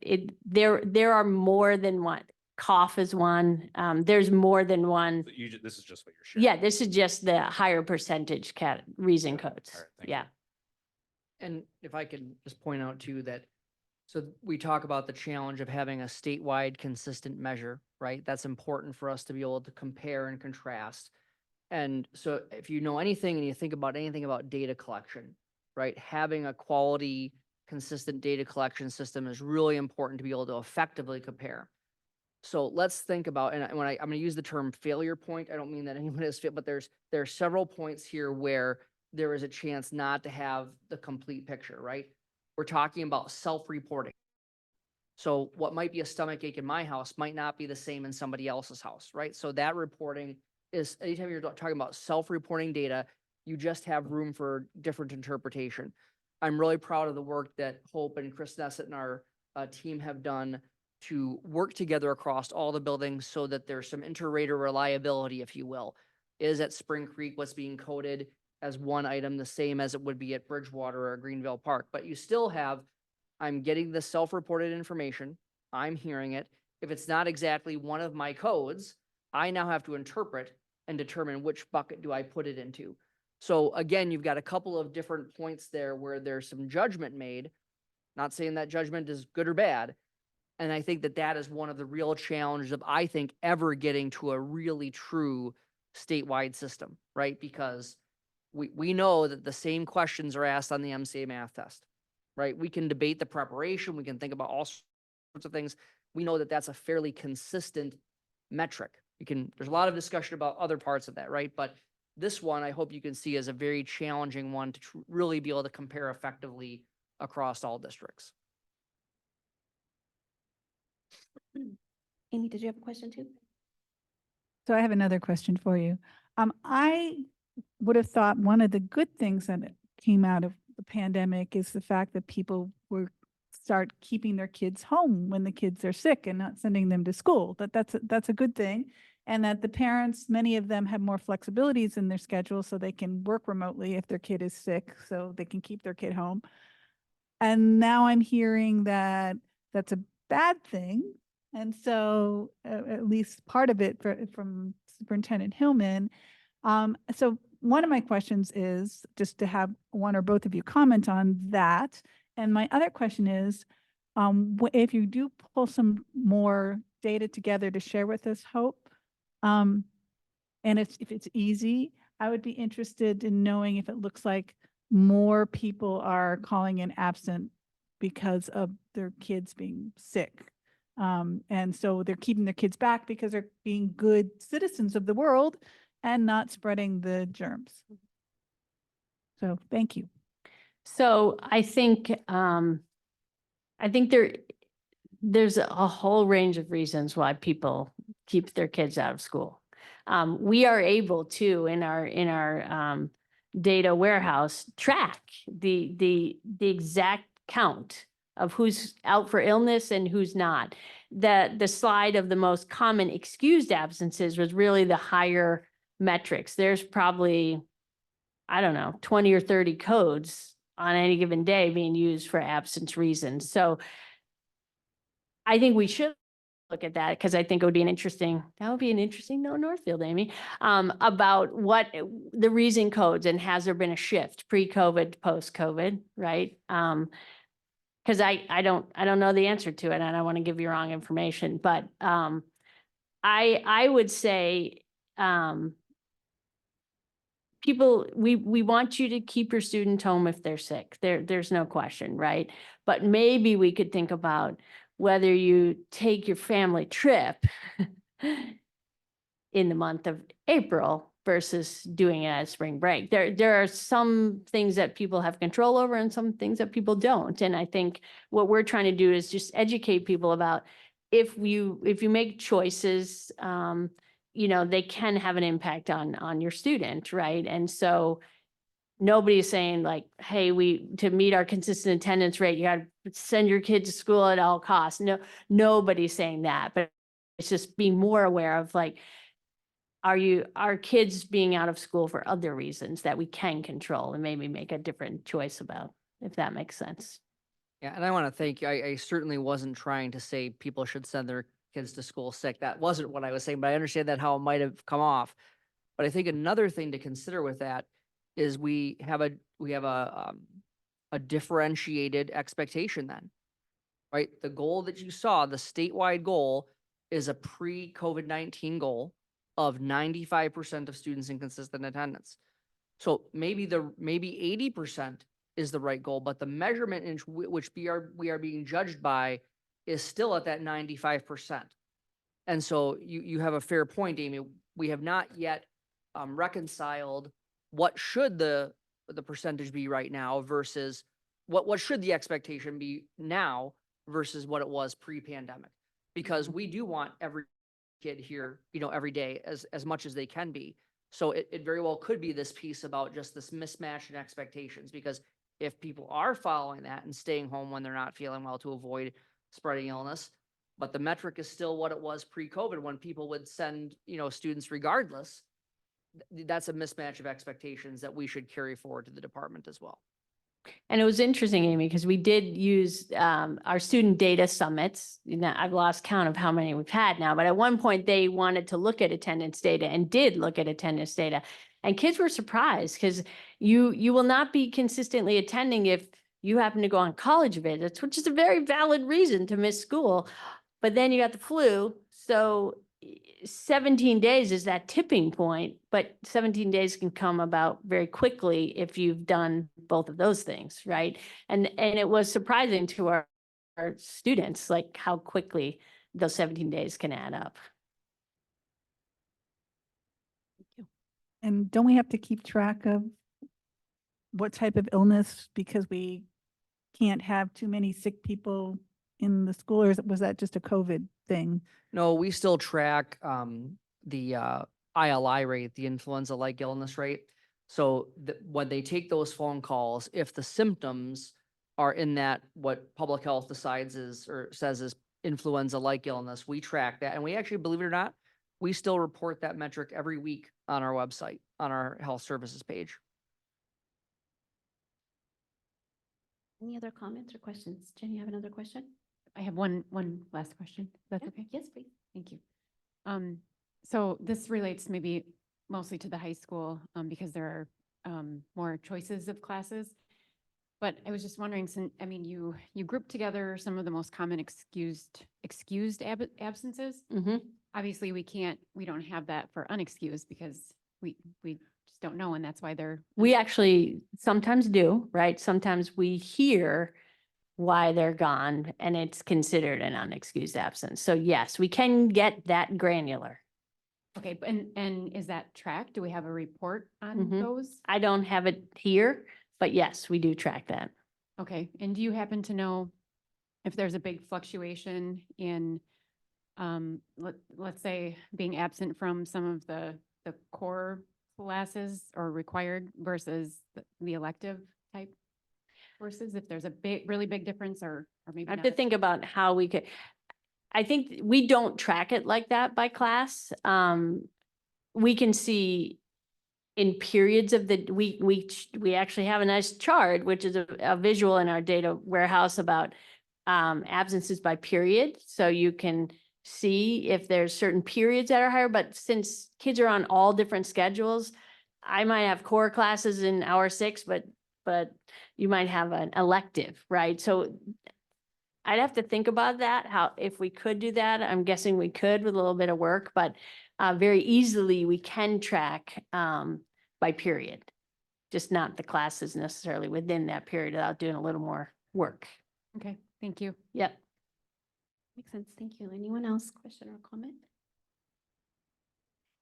there are more than one. Cough is one. There's more than one. But this is just what you're sharing. Yeah, this is just the higher percentage reason Okay. codes. All right, thank you. Yeah. And if I could just point out too that, so we talk about the challenge of having a statewide consistent measure, right? That's important for us to be able to compare and contrast. And so if you know anything and you think about anything about data collection, right? Having a quality, consistent data collection system is really important to be able to effectively compare. So let's think about, and I'm going to use the term failure point. I don't mean that anyone is fit, but there are several points here where there is a chance not to have the complete picture, right? We're talking about self-reporting. So what might be a stomach ache in my house might not be the same in somebody else's house, right? So that reporting is, anytime you're talking about self-reporting data, you just have room for different interpretation. I'm really proud of the work that Hope and Chris Nessett and our team have done to work together across all the buildings so that there's some inter-rater reliability, if you will. Is at Spring Creek what's being coded as one item the same as it would be at Bridgewater or Greenville Park? But you still have, I'm getting the self-reported information, I'm hearing it. If it's not exactly one of my codes, I now have to interpret and determine which bucket do I put it into. So again, you've got a couple of different points there where there's some judgment made. Not saying that judgment is good or bad. And I think that that is one of the real challenges of, I think, ever getting to a really true statewide system, right? Because we know that the same questions are asked on the MCA math test, right? We can debate the preparation. We can think about all sorts of things. We know that that's a fairly consistent metric. There's a lot of discussion about other parts of that, right? But this one, I hope you can see as a very challenging one to really be able to compare effectively across all districts. Amy, did you have a question too? So I have another question for you. I would have thought one of the good things that came out of the pandemic is the fact that people were start keeping their kids home when the kids are sick and not sending them to school. That's a good thing. And that the parents, many of them have more flexibilities in their schedule so they can work remotely if their kid is sick, so they can keep their kid home. And now I'm hearing that that's a bad thing. And so at least part of it from Superintendent Hillman. So one of my questions is just to have one or both of you comment on that. And my other question is, if you do pull some more data together to share with us, Hope, and if it's easy, I would be interested in knowing if it looks like more people are calling in absent because of their kids being sick. And so they're keeping their kids back because they're being good citizens of the world and not spreading the germs. So thank you. So I think there's a whole range of reasons why people keep their kids out of school. We are able to, in our data warehouse, track the exact count of who's out for illness and who's not. The slide of the most common excused absences was really the higher metrics. There's probably, I don't know, 20 or 30 codes on any given day being used for absence reasons. So I think we should look at that because I think it would be an interesting Northfield, Amy, about what the reason codes and has there been a shift pre-COVID, post-COVID, right? Because I don't know the answer to it and I don't want to give you wrong information, but I would say people, we want you to keep your student home if they're sick. There's no question, right? But maybe we could think about whether you take your family trip in the month of April versus doing it at spring break. There are some things that people have control over and some things that people don't. And I think what we're trying to do is just educate people about if you make choices, they can have an impact on your student, right? And so nobody's saying like, hey, to meet our consistent attendance rate, you got to send your kid to school at all costs. No, nobody's saying that, but it's just being more aware of like, are kids being out of school for other reasons that we can control and maybe make a different choice about, if that makes sense. Yeah, and I want to thank you. I certainly wasn't trying to say people should send their kids to school sick. That wasn't what I was saying, but I understand that how it might have come off. But I think another thing to consider with that is we have a differentiated expectation then, right? The goal that you saw, the statewide goal, is a pre-COVID-19 goal of 95% of students in consistent attendance. So maybe 80% is the right goal, but the measurement in which we are being judged by is still at that 95%. And so you have a fair point, Amy. We have not yet reconciled what should the percentage be right now versus what should the expectation be now versus what it was pre-pandemic. Because we do want every kid here, every day as much as they can be. So it very well could be this piece about just this mismatch in expectations, because if people are following that and staying home when they're not feeling well to avoid spreading illness, but the metric is still what it was pre-COVID when people would send, students regardless, that's a mismatch of expectations that we should carry forward to the department as well. And it was interesting, Amy, because we did use our student data summits. I've lost count of how many we've had now, but at one point they wanted to look at attendance data and did look at attendance data. And kids were surprised because you will not be consistently attending if you happen to go on college visits, which is a very valid reason to miss school. But then you got the flu. So 17 days is that tipping point, but 17 days can come about very quickly if you've done both of those things, right? And it was surprising to our students, like how quickly those 17 days can add up. And don't we have to keep track of what type of illness, because we can't have too many sick people in the school, or was that just a COVID thing? No, we still track the ILI rate, the influenza-like illness rate. So when they take those phone calls, if the symptoms are in that what public health decides is or says is influenza-like illness, we track that. And we actually, believe it or not, we still report that metric every week on our website, on our health services page. Any other comments or questions? Jen, you have another question? I have one last question. if That's Yeah, okay. Yes, please. Thank you. So this relates maybe mostly to the high school, because there are more choices of classes. But I was just wondering, you grouped together some of the most common excused absences. Mm-hmm. Obviously, we don't have that for unexcused because we just don't know, and that's why they're. We actually sometimes do, right? Sometimes we hear why they're gone and it's considered an unexcused absence. So yes, we can get that granular. Okay, and is that tracked? Do we have a report on Mhm. those? I don't have it here, but yes, we do track that. Okay, and do you happen to know if there's a big fluctuation in, let's say, being absent from some of the core classes or required versus the elective type courses? If there's a really big difference or maybe I have not to as- think about how we could, I think we don't track it like that by class. We can see in periods of the, we actually have a nice chart, which is a visual in our data warehouse about absences by period. So you can see if there's certain periods that are higher, but since kids are on all different schedules, I might have core classes in hour 6, but you might have an elective, right? So I'd have to think about that, how, if we could do that. I'm guessing we could with a little bit of work, but very easily we can track by period, just not the classes necessarily within that period without doing a little more work. Okay, thank you. Yep. Makes sense. Thank you. Anyone else, question or comment?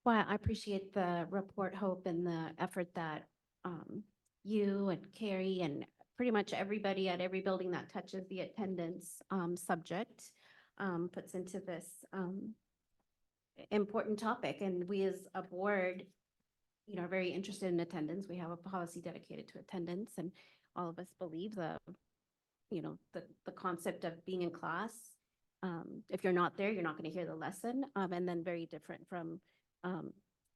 Well, I appreciate the report, Hope, and the effort that you and Carrie and pretty much everybody at every building that touches the attendance subject puts into this important topic. And we as a board, are very interested in attendance. We have a policy dedicated to attendance, and all of us believe the concept of being in class. If you're not there, you're not going to hear the lesson. And then very different from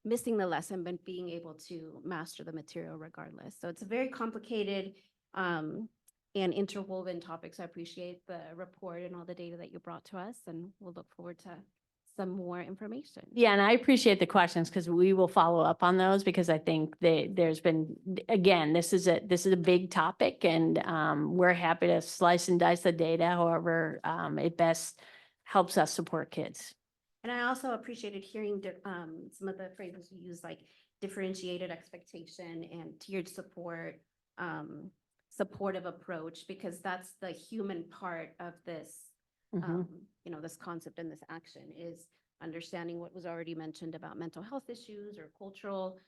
missing the lesson, but being able to master the material regardless. So it's a very complicated and interwoven topic. So I appreciate the report and all the data that you brought to us, and we'll look forward to some more information. Yeah, and I appreciate the questions because we will follow up on those because I think there's been, again, this is a big topic and we're happy to slice and dice the data however it best helps us support kids. And I also appreciated hearing some of the phrases you use, like differentiated expectation and tiered support, supportive approach, because that's the human part of this, Mhm. this concept and this action is understanding what was already mentioned about mental health issues or cultural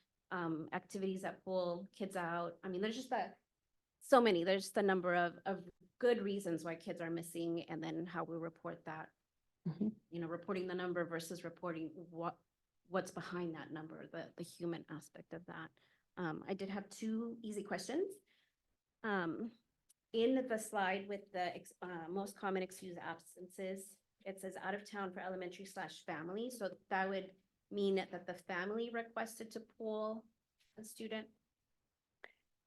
activities that pull kids out. I mean, there's just there's the number of good reasons why kids are missing, and then how we report that. Mhm. Reporting the number versus reporting what's behind that number, the human aspect of that. I did have two easy questions. In the slide with the most common excused absences, it says out of town for elementary/family. So that would mean that the family requested to pull a student.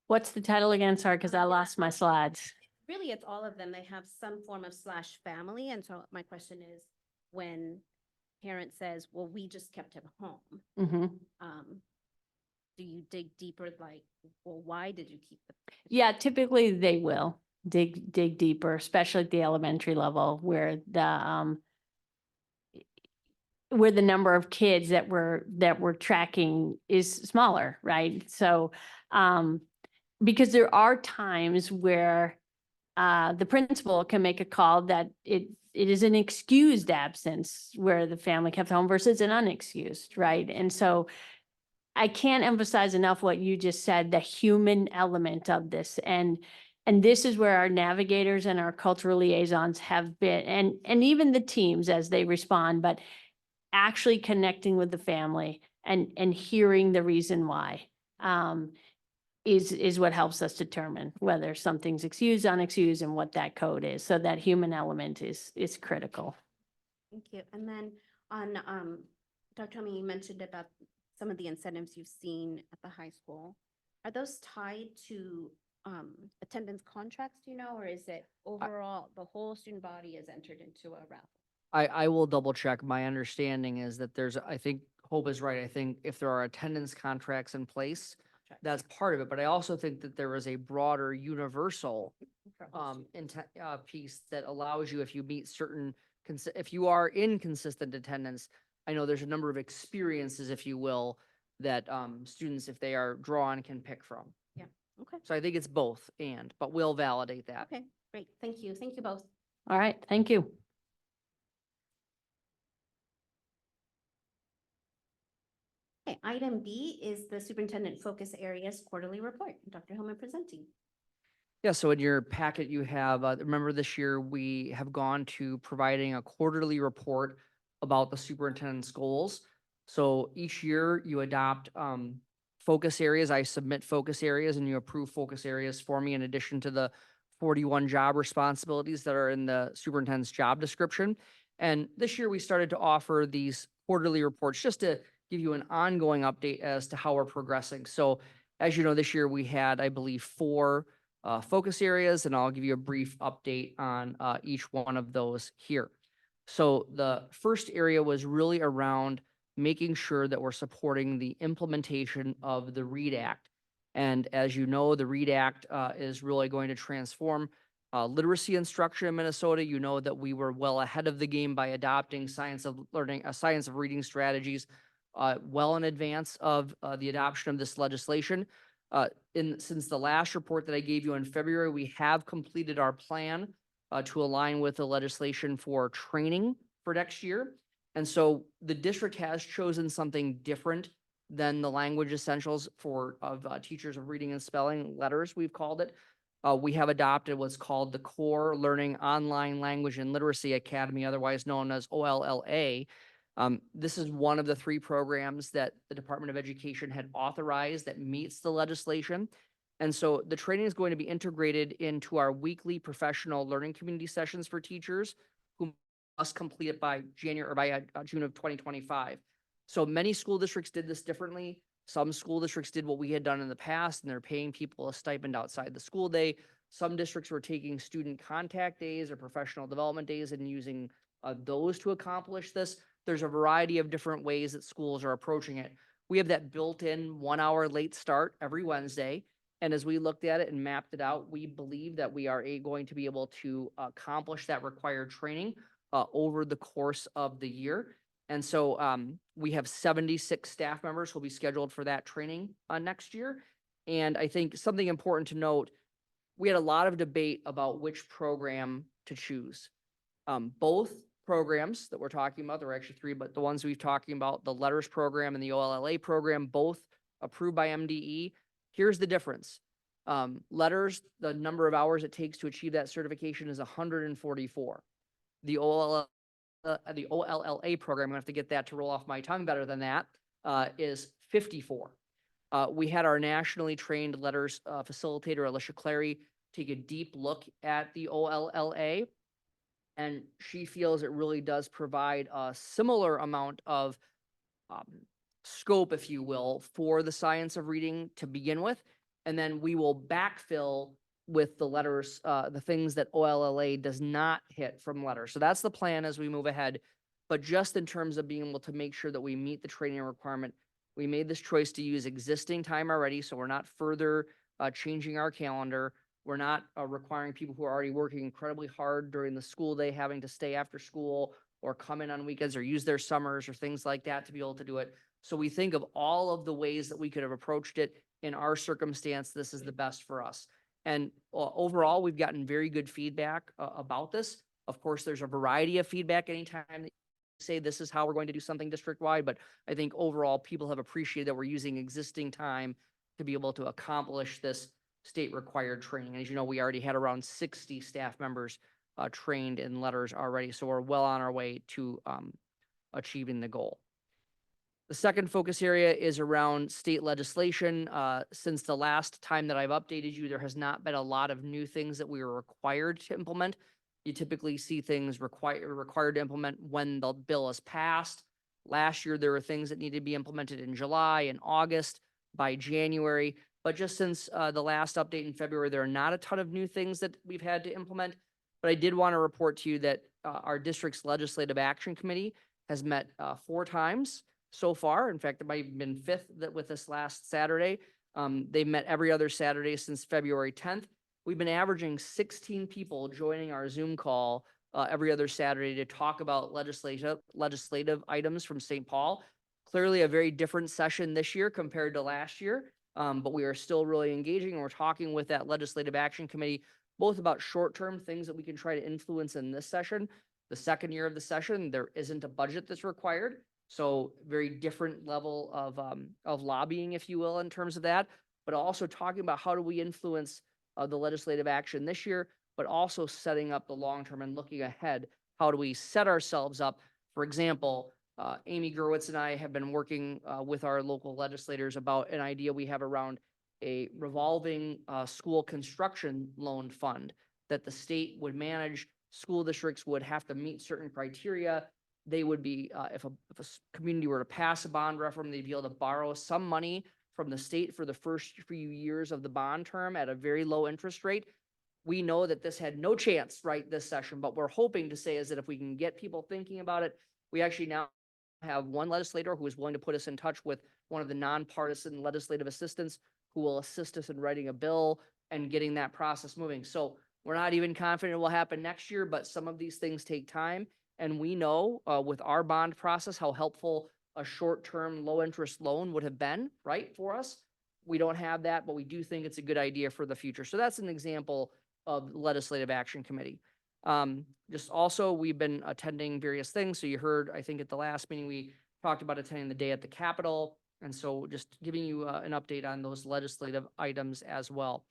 What's the title again? Sorry, because I lost my slides. Really, it's all of them. They have some form of /family. And so my question is, when parent says, well, we just kept him home, Mhm. do you dig deeper, like, well, why did you keep the? Yeah, typically they will dig deeper, especially at the elementary level where the number of kids that we're tracking is smaller, right? So, because there are times where the principal can make a call that it is an excused absence where the family kept home versus an unexcused, right? And so I can't emphasize enough what you just said, the human element of this. And this is where our navigators and our cultural liaisons have been, and even the teams as they respond, but actually connecting with the family and hearing the reason why is what helps us determine whether something's excused, unexcused, and what that code is. So that human element is critical. Thank you. And then on, Dr. Tommy, you mentioned about some of the incentives you've seen at the high school. Are those tied to attendance contracts, or is it overall, the whole student body is entered into a raffle? I will double check. My understanding is that I think Hope is right. I think if there are attendance contracts in place, that's part of it. But I also think that there is a broader universal piece that allows you, if you meet certain, if you are in consistent attendance, I know there's a number of experiences, if you will, that students, if they are drawn, can pick from. Yeah. Okay. So I think it's both but we'll validate that. Okay, great. Thank you. Thank you both. All right, thank you. Okay, item B is the superintendent focus areas quarterly report. Dr. Hillman presenting. Yeah, so in your packet, you have, remember this year, we have gone to providing a quarterly report about the superintendent's goals. So each year you adopt focus areas. I submit focus areas and you approve focus areas for me in addition to the 41 job responsibilities that are in the superintendent's job description. And this year we started to offer these quarterly reports just to give you an ongoing update as to how we're progressing. So as you know, this year we had, I believe, 4 focus areas, and I'll give you a brief update on each one of those here. So the first area was really around making sure that we're supporting the implementation of the READ Act. And as you know, the READ Act is really going to transform literacy instruction in Minnesota. You know that we were well ahead of the game by adopting science of reading strategies well in advance of the adoption of this legislation. Since the last report that I gave you in February, we have completed our plan to align with the legislation for training for next year. And so the district has chosen something different than the language essentials of teachers of reading and spelling, letters, we've called it. We have adopted what's called the Core Learning Online Language and Literacy Academy, otherwise known as OLLA. This is one of the 3 programs that the Department of Education had authorized that meets the legislation. And so the training is going to be integrated into our weekly professional learning community sessions for teachers who must complete it by June of 2025. So many school districts did this differently. Some school districts did what we had done in the past, and they're paying people a stipend outside the school day. Some districts were taking student contact days or professional development days and using those to accomplish this. There's a variety of different ways that schools are approaching it. We have that built-in 1 hour late start every Wednesday. And as we looked at it and mapped it out, we believe that we are going to be able to accomplish that required training over the course of the year. And so we have 76 staff members who will be scheduled for that training next year. And I think something important to note, we had a lot of debate about which program to choose. Both programs that we're talking about, there are actually three, but the ones we've talking about, the letters program and the OLLA program, both approved by MDE. Here's the difference. Letters, the number of hours it takes to achieve that certification is 144. The OLLA program, I'm gonna have to get that to roll off my tongue better than that, is 54. We had our nationally trained letters facilitator, Alicia Clary, take a deep look at the OLLA. And she feels it really does provide a similar amount of scope, if you will, for the science of reading to begin with. And then we will backfill with the letters, the things that OLLA does not hit from letters. So that's the plan as we move ahead. But just in terms of being able to make sure that we meet the training requirement, we made this choice to use existing time already. So we're not further changing our calendar. We're not requiring people who are already working incredibly hard during the school day, having to stay after school or come in on weekends or use their summers or things like that to be able to do it. So we think of all of the ways that we could have approached it. In our circumstance, this is the best for us. And overall, we've gotten very good feedback about this. Of course, there's a variety of feedback anytime that you say this is how we're going to do something district-wide, but I think overall, people have appreciated that we're using existing time to be able to accomplish this state required training. As you know, we already had around 60 staff members trained in letters already. So we're well on our way to achieving the goal. The second focus area is around state legislation. Since the last time that I've updated you, there has not been a lot of new things that we were required to implement. You typically see things required to implement when the bill is passed. Last year, there were things that needed to be implemented in July and August. By January. But just since the last update in February, there are not a ton of new things that we've had to implement. But I did want to report to you that our district's Legislative Action Committee has met 4 times so far. In fact, it might have been 5th with this last Saturday. They've met every other Saturday since February 10th. We've been averaging 16 people joining our Zoom call every other Saturday to talk about legislative items from St. Paul. Clearly a very different session this year compared to last year, but we are still really engaging, and we're talking with that Legislative Action Committee, both about short-term things that we can try to influence in this session. The second year of the session, there isn't a budget that's required, so very different level of lobbying, if you will, in terms of that, but also talking about how do we influence the legislative action this year, but also setting up the long-term and looking ahead. How do we set ourselves up? For example, Amy Gerwitz and I have been working with our local legislators about an idea we have around a revolving school construction loan fund that the state would manage. School districts would have to meet certain criteria. They would be, if a community were to pass a bond referendum, they'd be able to borrow some money from the state for the first few years of the bond term at a very low interest rate. We know that this had no chance right this session, but we're hoping to say is that if we can get people thinking about it, we actually now have one legislator who is willing to put us in touch with one of the nonpartisan legislative assistants who will assist us in writing a bill and getting that process moving. So we're not even confident it will happen next year, but some of these things take time. And we know with our bond process, how helpful a short-term low-interest loan would have been, right, for us. We don't have that, but we do think it's a good idea for the future. So that's an example of Legislative Action Committee. Just also, we've been attending various things. So you heard, I think at the last meeting, we talked about attending the day at the Capitol. And so just giving you an update on those legislative items as well.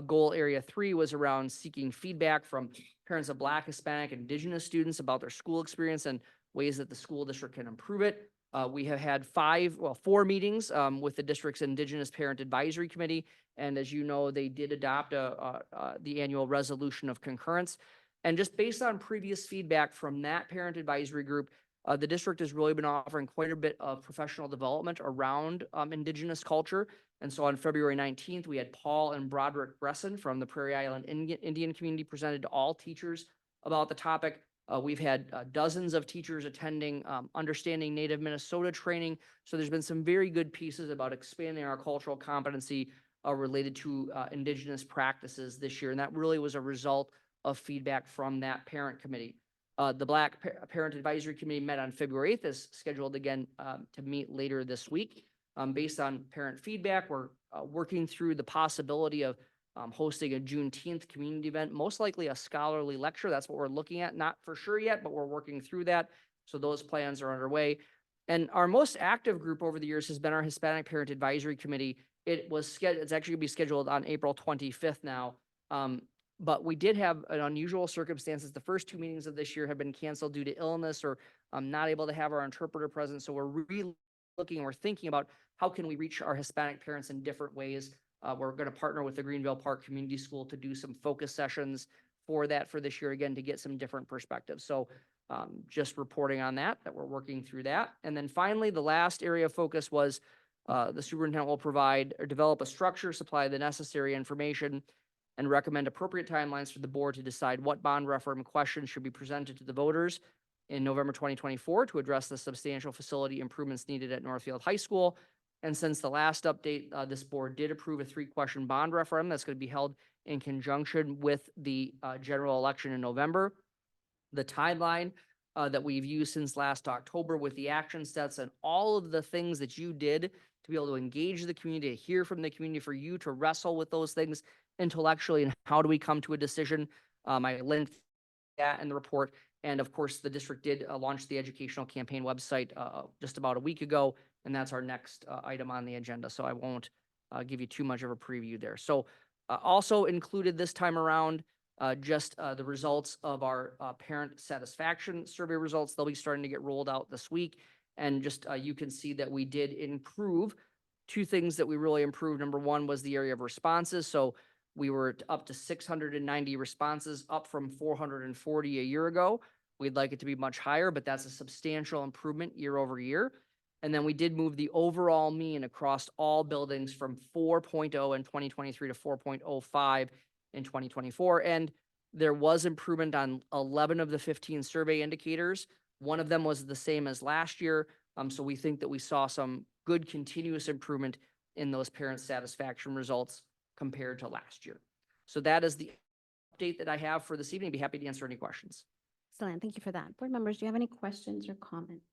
Goal area 3 was around seeking feedback from parents of Black, Hispanic, and Indigenous students about their school experience and ways that the school district can improve it. We have had 4 meetings with the district's Indigenous Parent Advisory Committee. And as you know, they did adopt the annual resolution of concurrence. And just based on previous feedback from that parent advisory group, The district has really been offering quite a bit of professional development around Indigenous culture. And so on February 19th, we had Paul and Broderick Bresson from the Prairie Island Indian community presented to all teachers about the topic. We've had dozens of teachers attending Understanding Native Minnesota training. So there's been some very good pieces about expanding our cultural competency related to Indigenous practices this year. And that really was a result of feedback from that parent committee. The Black Parent Advisory Committee met on February 8th, is scheduled again to meet later this week. Based on parent feedback, we're working through the possibility of hosting a Juneteenth community event, most likely a scholarly lecture. That's what we're looking at. Not for sure yet, but we're working through that. So those plans are underway. And our most active group over the years has been our Hispanic Parent Advisory Committee. It's actually gonna be scheduled on April 25th now. But we did have an unusual circumstances. The first two meetings of this year have been canceled due to illness or not able to have our interpreter present. So we're really looking, we're thinking about how can we reach our Hispanic parents in different ways. We're going to partner with the Greenville Park Community School to do some focus sessions for this year, again, to get some different perspectives. So just reporting on that we're working through that. And then finally, the last area of focus was the superintendent will provide or develop a structure, supply the necessary information, and recommend appropriate timelines for the board to decide what bond referendum questions should be presented to the voters in November 2024 to address the substantial facility improvements needed at Northfield High School. And since the last update, this board did approve a 3-question bond referendum that's going to be held in conjunction with the general election in November. The timeline that we've used since last October with the action sets and all of the things that you did to be able to engage the community, to hear from the community, for you to wrestle with those things intellectually and how do we come to a decision. I linked that in the report. And of course, the district did launch the educational campaign website just about a week ago, and that's our next item on the agenda. So I won't give you too much of a preview there. So also included this time around, just the results of our parent satisfaction survey results. They'll be starting to get rolled out this week. And just you can see that we did improve. Two things that we really improved. Number one was the area of responses. So we were up to 690 responses, up from 440 a year ago. We'd like it to be much higher, but that's a substantial improvement year over year. And then we did move the overall mean across all buildings from 4.0 in 2023 to 4.05 in 2024. And there was improvement on 11 of the 15 survey indicators. One of them was the same as last year. So we think that we saw some good continuous improvement in those parent satisfaction results compared to last year. So that is the update that I have for this evening. I'd be happy to answer any questions. Excellent. Thank you for that. Board members, do you have any questions or comments?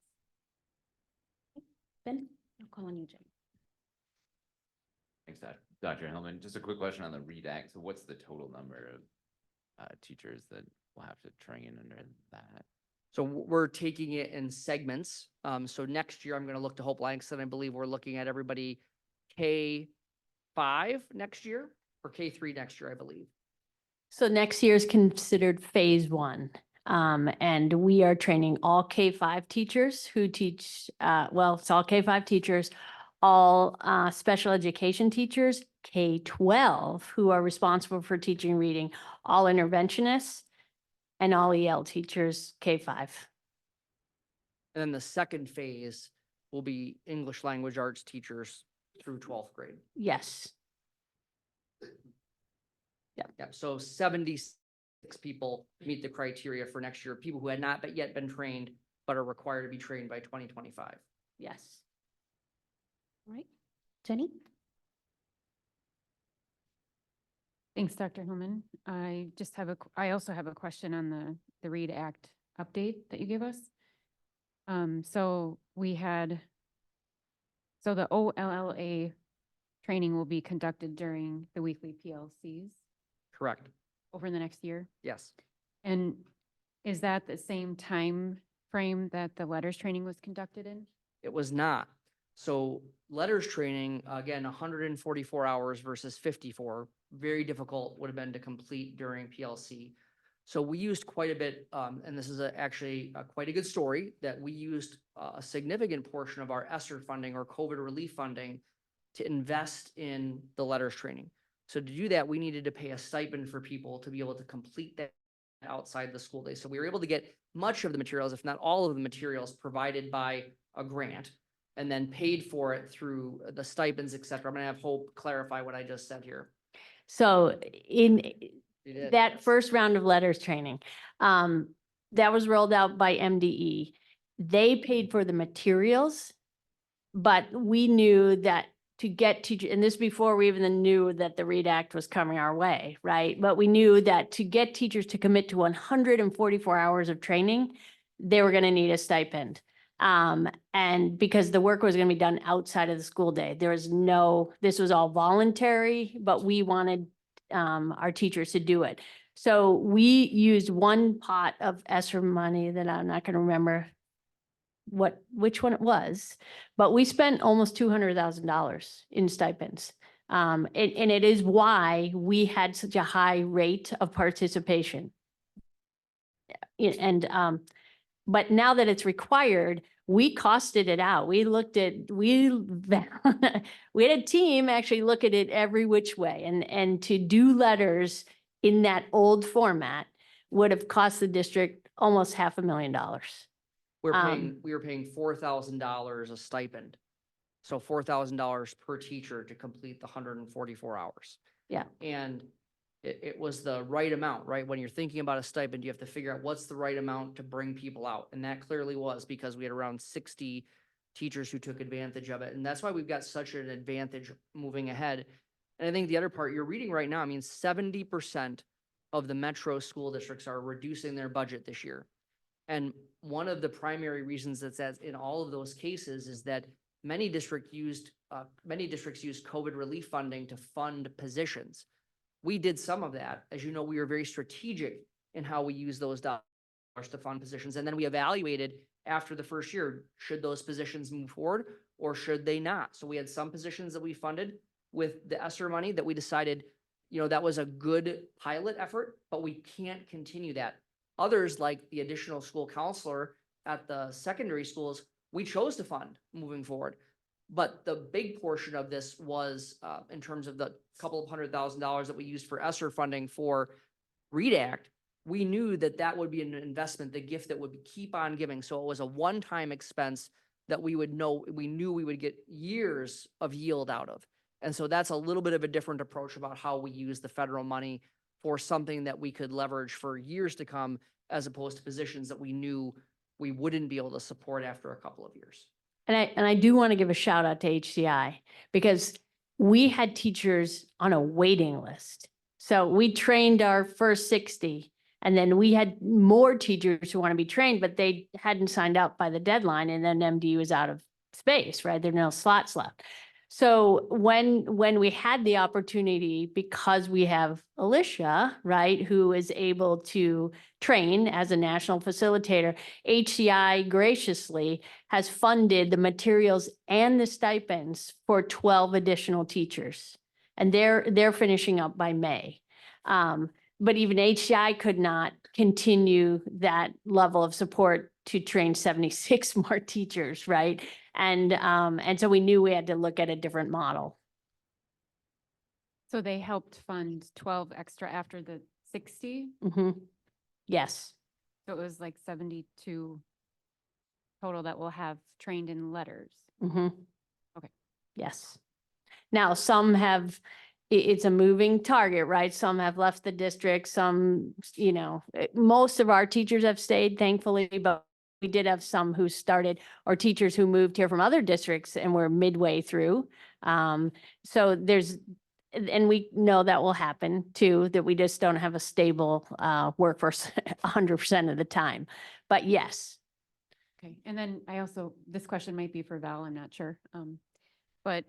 Ben, I'll call on you, Jim. Thanks, Dr. Hellman. Just a quick question on the READ Act. So what's the total number of teachers that will have to train under that? So we're taking it in segments. So next year, I'm going to look to Hope Langston. I believe we're looking at everybody K5 next year or K3 next year, I believe. So next year is considered phase 1. And we are training all K5 teachers who teach, it's all K5 teachers, all special education teachers, K12, who are responsible for teaching reading, all interventionists, and all EL teachers, K5. And then the second phase will be English language arts teachers through 12th grade. Yes. Yeah, so 76 people meet the criteria for next year, people who had not yet been trained, but are required to be trained by 2025. Yes. All right. Jenny? Thanks, Dr. Hillman. I also have a question on the READ Act update that you gave us. So the OLLA training will be conducted during the weekly PLCs Correct. over the next year. Yes. And is that the same time frame that the letters training was conducted in? It was not. So letters training, again, 144 hours versus 54, very difficult would have been to complete during PLC. So we used quite a bit, and this is actually quite a good story, that we used a significant portion of our ESSER funding or COVID relief funding to invest in the letters training. So to do that, we needed to pay a stipend for people to be able to complete that outside the school day. So we were able to get much of the materials, if not all of the materials, provided by a grant and then paid for it through the stipends, et cetera. I'm gonna have Hope clarify what I just said here. So in You did. that first round of letters training, that was rolled out by MDE. They paid for the materials, but we knew that to get teacher, and this before we even knew that the READ Act was coming our way, right? But we knew that to get teachers to commit to 144 hours of training, they were gonna need a stipend. And because the work was gonna be done outside of the school day, there was this was all voluntary, but we wanted our teachers to do it. So we used one pot of ESSER money that I'm not gonna remember which one it was, but we spent almost $200,000 in stipends. And it is why we had such a high rate of participation. But now that it's required, we costed it out. We had a team actually look at it every which way, and to do letters in that old format would have cost the district almost $500,000. We were paying $4,000 a stipend. So $4,000 per teacher to complete the 144 hours. Yeah. And it was the right amount, right? When you're thinking about a stipend, you have to figure out what's the right amount to bring people out. And that clearly was, because we had around 60 teachers who took advantage of it. And that's why we've got such an advantage moving ahead. And I think the other part you're reading right now, I mean, 70% of the metro school districts are reducing their budget this year. And one of the primary reasons that's in all of those cases is that many districts used COVID relief funding to fund positions. We did some of that. As you know, we were very strategic in how we use those dollars to fund positions. And then we evaluated after the first year, should those positions move forward or should they not? So we had some positions that we funded with the ESSER money that we decided, that was a good pilot effort, but we can't continue that. Others, like the additional school counselor at the secondary schools, we chose to fund moving forward. But the big portion of this was in terms of the couple of $100,000 that we used for ESSER funding for READ Act, we knew that would be an investment, the gift that would keep on giving. So it was a one-time expense that we knew we would get years of yield out of. And so that's a little bit of a different approach about how we use the federal money for something that we could leverage for years to come, as opposed to positions that we knew we wouldn't be able to support after a couple of years. And I do want to give a shout out to HCI, because we had teachers on a waiting list. So we trained our first 60, and then we had more teachers who want to be trained, but they hadn't signed up by the deadline, and then MD was out of space, right? There are no slots left. So when we had the opportunity, because we have Alicia, right, who is able to train as a national facilitator, HCI graciously has funded the materials and the stipends for 12 additional teachers. And they're finishing up by May. But even HCI could not continue that level of support to train 76 more teachers, right? And so we knew we had to look at a different model. So they helped fund 12 extra after the 60? Mhm. Yes. So it was like 72 total that will have trained in letters. Mm-hmm. Okay. Yes. Now, some have, it's a moving target, right? Some have left the district, some, most of our teachers have stayed, thankfully, but we did have some who started, or teachers who moved here from other districts and were midway through. So and we know that will happen too, that we just don't have a stable workforce 100% of the time. But yes. Okay. And then this question might be for Val, I'm not sure. But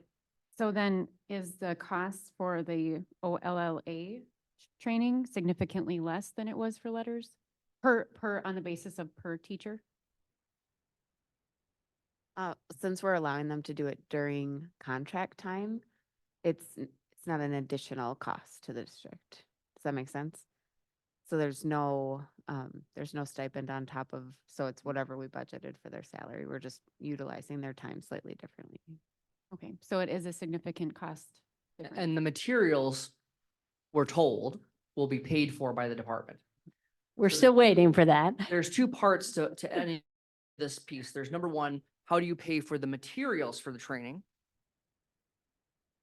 so then is the cost for the OLLA training significantly less than it was for letters on the basis of per teacher? Since we're allowing them to do it during contract time, it's not an additional cost to the district. Does that make sense? So there's no stipend on top of, so it's whatever we budgeted for their salary. We're just utilizing their time slightly differently. Okay, so it is a significant cost. difference. And the materials, we're told, will be paid for by the department. We're So still waiting for that. there's two parts to any this piece. There's number one, how do you pay for the materials for the training?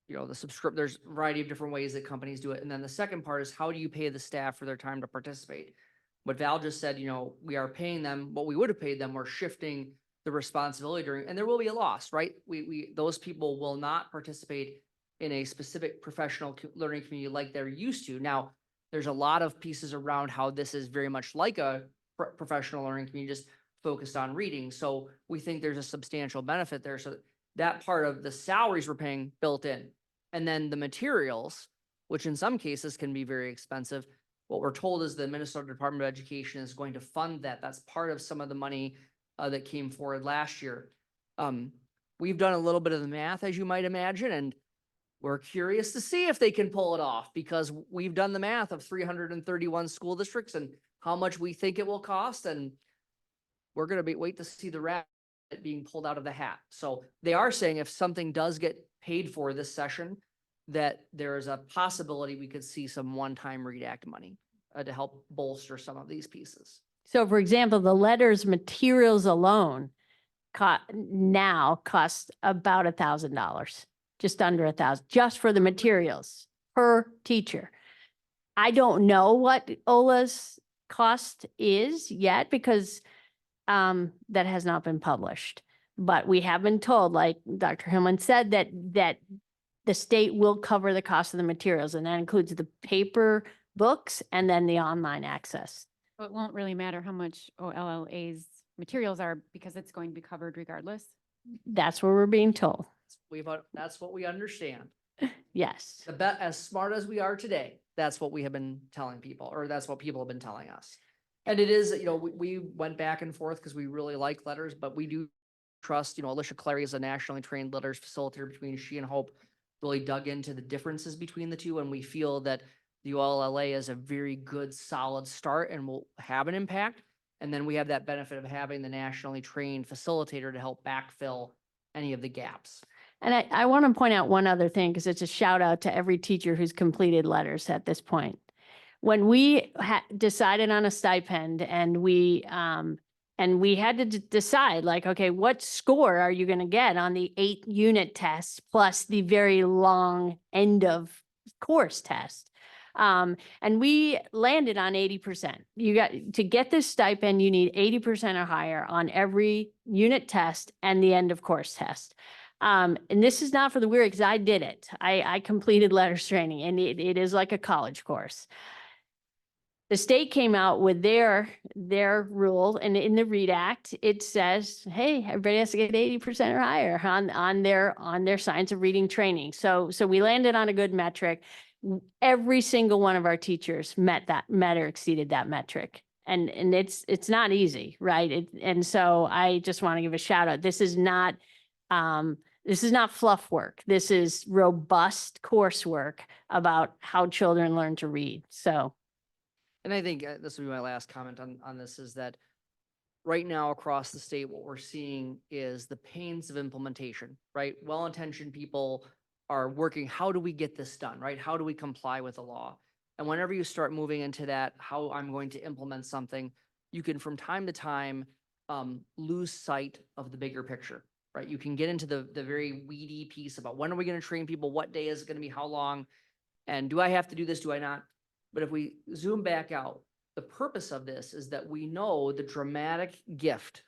You know, there's a variety of different ways that companies do it. And then the second part is how do you pay the staff for their time to participate? What Val just said, you know, we are paying them what we would have paid them. We're shifting the responsibility during, and there will be a loss, right? Those people will not participate in a specific professional learning community like they're used to. Now, there's a lot of pieces around how this is very much like a professional learning community, just focused on reading. So we think there's a substantial benefit there. So that part of the salaries we're paying built in. And then the materials, which in some cases can be very expensive. What we're told is the Minnesota Department of Education is going to fund that. That's part of some of the money that came forward last year. We've done a little bit of the math, as you might imagine, and we're curious to see if they can pull it off, because we've done the math of 331 school districts and how much we think it will cost, and we're going to wait to see the rabbit being pulled out of the hat. So they are saying if something does get paid for this session, that there is a possibility we could see some one-time READ Act money to help bolster some of these pieces. So for example, the letters materials alone now cost about $1,000, just under $1,000, just for the materials per teacher. I don't know what Ola's cost is yet because that has not been published. But we have been told, like Dr. Hillman said, that the state will cover the cost of the materials, and that includes the paper books and then the online access. So it won't really matter how much OLLA's materials are because it's going to be covered regardless. That's what we're being told. That's what we understand. Yes. As smart as we are today, that's what we have been telling people, or that's what people have been telling us. And it is, you know, we went back and forth because we really like letters, but we do trust, you know, Alicia Clary is a nationally trained letters facilitator. Between she and Hope really dug into the differences between the two, and we feel that the OLLA is a very good, solid start and will have an impact. And then we have that benefit of having the nationally trained facilitator to help backfill any of the gaps. And I want to point out one other thing, because it's a shout out to every teacher who's completed letters at this point. When we decided on a stipend and we had to decide, like, okay, what score are you going to get on the 8-unit test plus the very long end of course test? And we landed on 80%. To get this stipend, you need 80% or higher on every unit test and the end of course test. And this is not for the weary, because I did it. I completed letters training, and it is like a college course. The state came out with their rule, and in the READ Act, it says, hey, everybody has to get 80% or higher on their science of reading training. So we landed on a good metric. Every single one of our teachers met or exceeded that metric. And it's not easy, right? And so I just want to give a shout out. This is not fluff work. This is robust coursework about how children learn to read. So. And I think this will be my last comment on this, is that right now across the state, what we're seeing is the pains of implementation, right? Well-intentioned people are working, how do we get this done, right? How do we comply with the law? And whenever you start moving into that, how I'm going to implement something, you can from time to time lose sight of the bigger picture, right? You can get into the very weedy piece about when are we going to train people? What day is it going to be? How long? And do I have to do this? Do I not? But if we zoom back out, the purpose of this is that we know the dramatic gift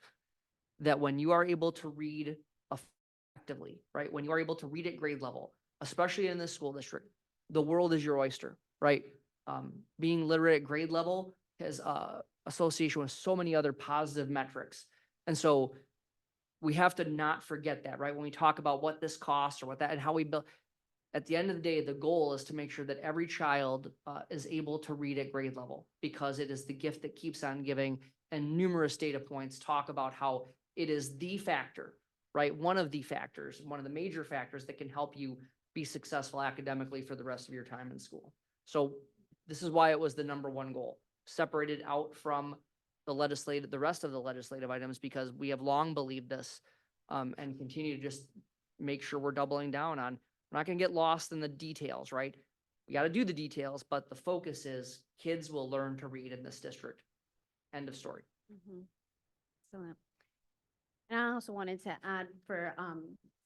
that when you are able to read effectively, right? When you are able to read at grade level, especially in this school district, the world is your oyster, right? Being literate at grade level has association with so many other positive metrics. And so we have to not forget that, right? When we talk about what this costs or what that and how we build, at the end of the day, the goal is to make sure that every child is able to read at grade level, because it is the gift that keeps on giving. And numerous data points talk about how it is the factor, right? One of the factors, one of the major factors that can help you be successful academically for the rest of your time in school. So this is why it was the #1 goal, separated out from the rest of the legislative items, because we have long believed this and continue to just make sure we're doubling down on. We're not going to get lost in the details, right? We got to do the details, but the focus is kids will learn to read in this district. End of story. Excellent. And I also wanted to add for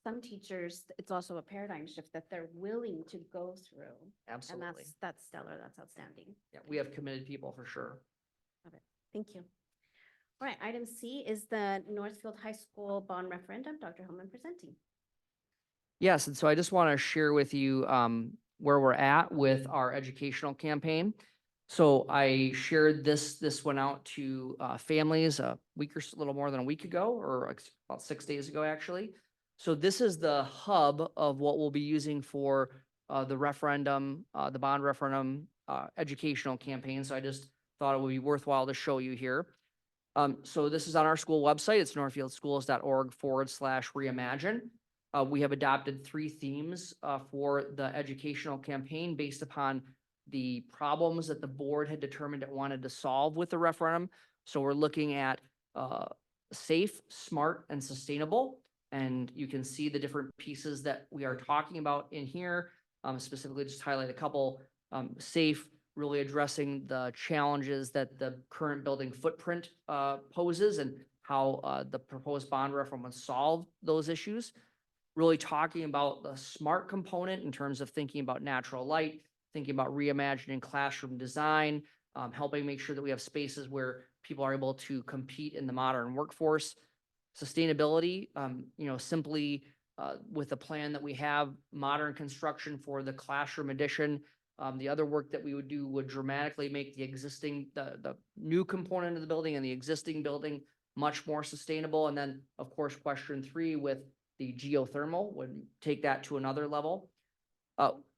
some teachers, it's also a paradigm shift that they're willing to go through. And Absolutely. that's stellar. That's outstanding. Yeah, we have committed people for sure. Thank you. All right, item C is the Northfield High School bond referendum. Dr. Hillman presenting. Yes, and so I just want to share with you where we're at with our educational campaign. So I shared this went out to families a week or a little more than a week ago, or about 6 days ago, actually. So this is the hub of what we'll be using for the referendum, the bond referendum educational campaign. So I just thought it would be worthwhile to show you here. So this is on our school website. It's northfieldschools.org/reimagine. We have adopted 3 themes for the educational campaign based upon the problems that the board had determined it wanted to solve with the referendum. So we're looking at safe, smart, and sustainable. And you can see the different pieces that we are talking about in here. Specifically, just highlight a couple. Safe, really addressing the challenges that the current building footprint poses and how the proposed bond referendum would solve those issues. Really talking about the smart component in terms of thinking about natural light, thinking about reimagining classroom design, helping make sure that we have spaces where people are able to compete in the modern workforce. Sustainability, simply with the plan that we have, modern construction for the classroom addition. The other work that we would do would dramatically make the new component of the building and the existing building much more sustainable. And then, of course, question 3 with the geothermal would take that to another level.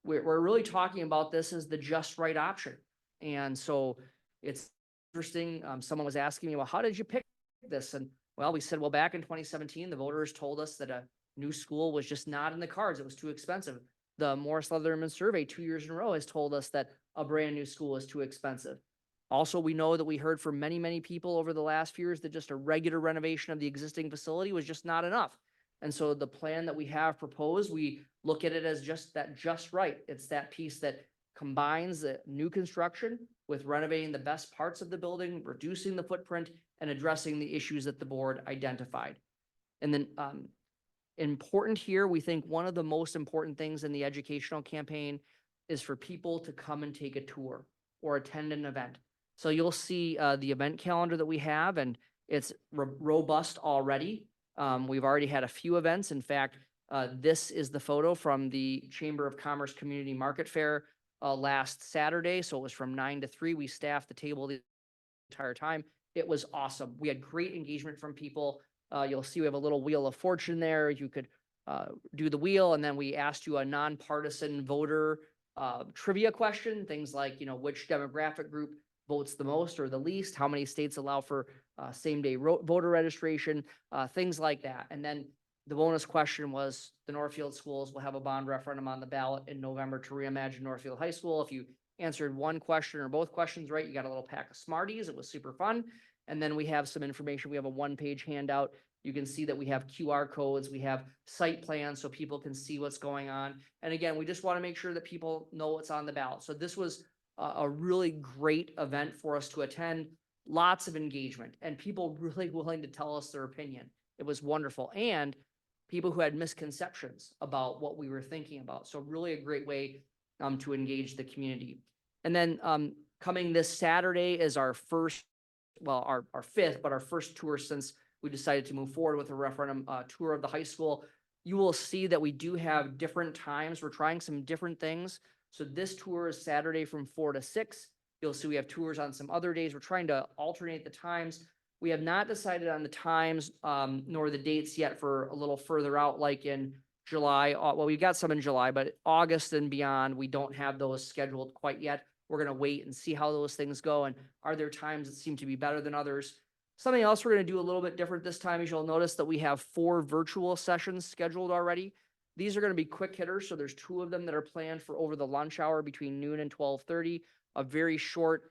We're really talking about this as the just right option. And so it's interesting. Someone was asking me, well, how did you pick this? And well, we said, well, back in 2017, the voters told us that a new school was just not in the cards. It was too expensive. The Morris Leatherman survey 2 years in a row has told us that a brand new school is too expensive. Also, we know that we heard from many, many people over the last few years that just a regular renovation of the existing facility was just not enough. And so the plan that we have proposed, we look at it as just right. It's that piece that combines the new construction with renovating the best parts of the building, reducing the footprint, and addressing the issues that the board identified. And then important here, we think one of the most important things in the educational campaign is for people to come and take a tour or attend an event. So you'll see the event calendar that we have, and it's robust already. We've already had a few events. In fact, this is the photo from the Chamber of Commerce Community Market Fair last Saturday. So it was from 9 to 3. We staffed the table the entire time. It was awesome. We had great engagement from people. You'll see we have a little wheel of fortune there. You could do the wheel, and then we asked you a nonpartisan voter trivia question, things like, which demographic group votes the most or the least, how many states allow for same-day voter registration, things like that. And then the bonus question was the Northfield schools will have a bond referendum on the ballot in November to reimagine Northfield High School. If you answered one question or both questions right, you got a little pack of Smarties. It was super fun. And then we have some information. We have a 1-page handout. You can see that we have QR codes. We have site plans so people can see what's going on. And again, we just want to make sure that people know what's on the ballot. So this was a really great event for us to attend. Lots of engagement and people really willing to tell us their opinion. It was wonderful. And people who had misconceptions about what we were thinking about. So really a great way to engage the community. And then coming this Saturday is our first, well, our fifth, but our first tour since we decided to move forward with a referendum tour of the high school. You will see that we do have different times. We're trying some different things. So this tour is Saturday from 4 to 6. You'll see we have tours on some other days. We're trying to alternate the times. We have not decided on the times nor the dates yet for a little further out, like in July. Well, we've got some in July, but August and beyond, we don't have those scheduled quite yet. We're going to wait and see how those things go. And are there times that seem to be better than others? Something else we're going to do a little bit different this time is you'll notice that we have 4 virtual sessions scheduled already. These are going to be quick hitters. So there's 2 of them that are planned for over the lunch hour between noon and 12:30. A very short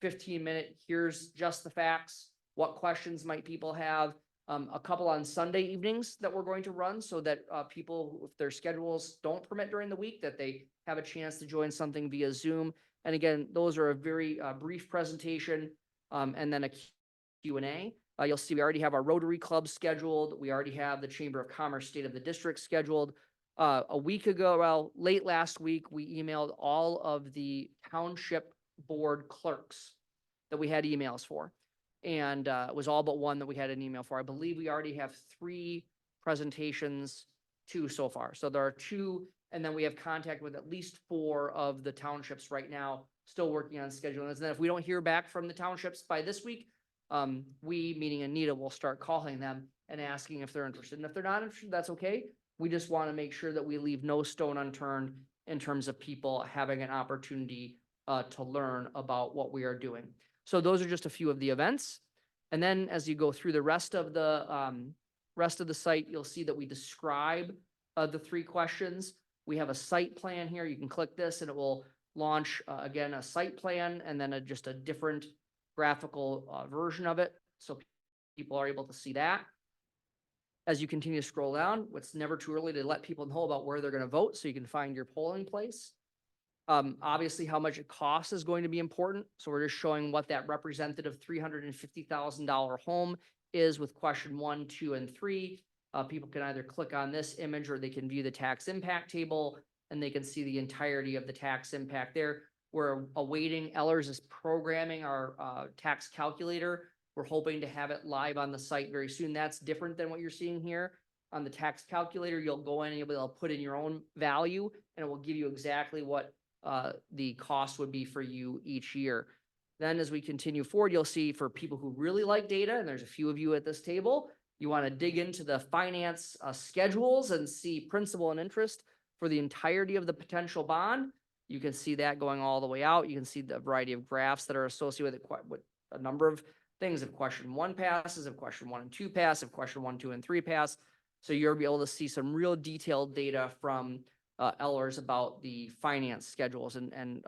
15-minute, here's just the facts. What questions might people have? A couple on Sunday evenings that we're going to run so that people, if their schedules don't permit during the week, that they have a chance to join something via Zoom. And again, those are a very brief presentation and then a Q&A. You'll see we already have our Rotary Club scheduled. We already have the Chamber of Commerce State of the District scheduled. A week ago, well, late last week, we emailed all of the township board clerks that we had emails for. And it was all but one that we had an email for. I believe we already have 3 presentations, 2 so far. So there are 2, and then we have contact with at least 4 of the townships right now, still working on scheduling this. And then if we don't hear back from the townships by this week, we, meaning Anita, will start calling them and asking if they're interested. And if they're not interested, that's okay. We just want to make sure that we leave no stone unturned in terms of people having an opportunity to learn about what we are doing. So those are just a few of the events. And then as you go through the rest of the site, you'll see that we describe the 3 questions. We have a site plan here. You can click this and it will launch, again, a site plan and then just a different graphical version of it. So people are able to see that. As you continue to scroll down, it's never too early to let people know about where they're going to vote so you can find your polling place. Obviously, how much it costs is going to be important. So we're just showing what that representative $350,000 home is with question 1, 2, and 3. People can either click on this image or they can view the tax impact table and they can see the entirety of the tax impact there. We're awaiting Ellers is programming our tax calculator. We're hoping to have it live on the site very soon. That's different than what you're seeing here. On the tax calculator, you'll go in and you'll be able to put in your own value and it will give you exactly what the cost would be for you each year. Then as we continue forward, you'll see for people who really like data, and there's a few of you at this table, you want to dig into the finance schedules and see principal and interest for the entirety of the potential bond. You can see that going all the way out. You can see the variety of graphs that are associated with it, with a number of things. If question 1 passes, if question 1 and 2 pass, if question 1, 2, and 3 pass. So you'll be able to see some real detailed data from Ellers about the finance schedules. And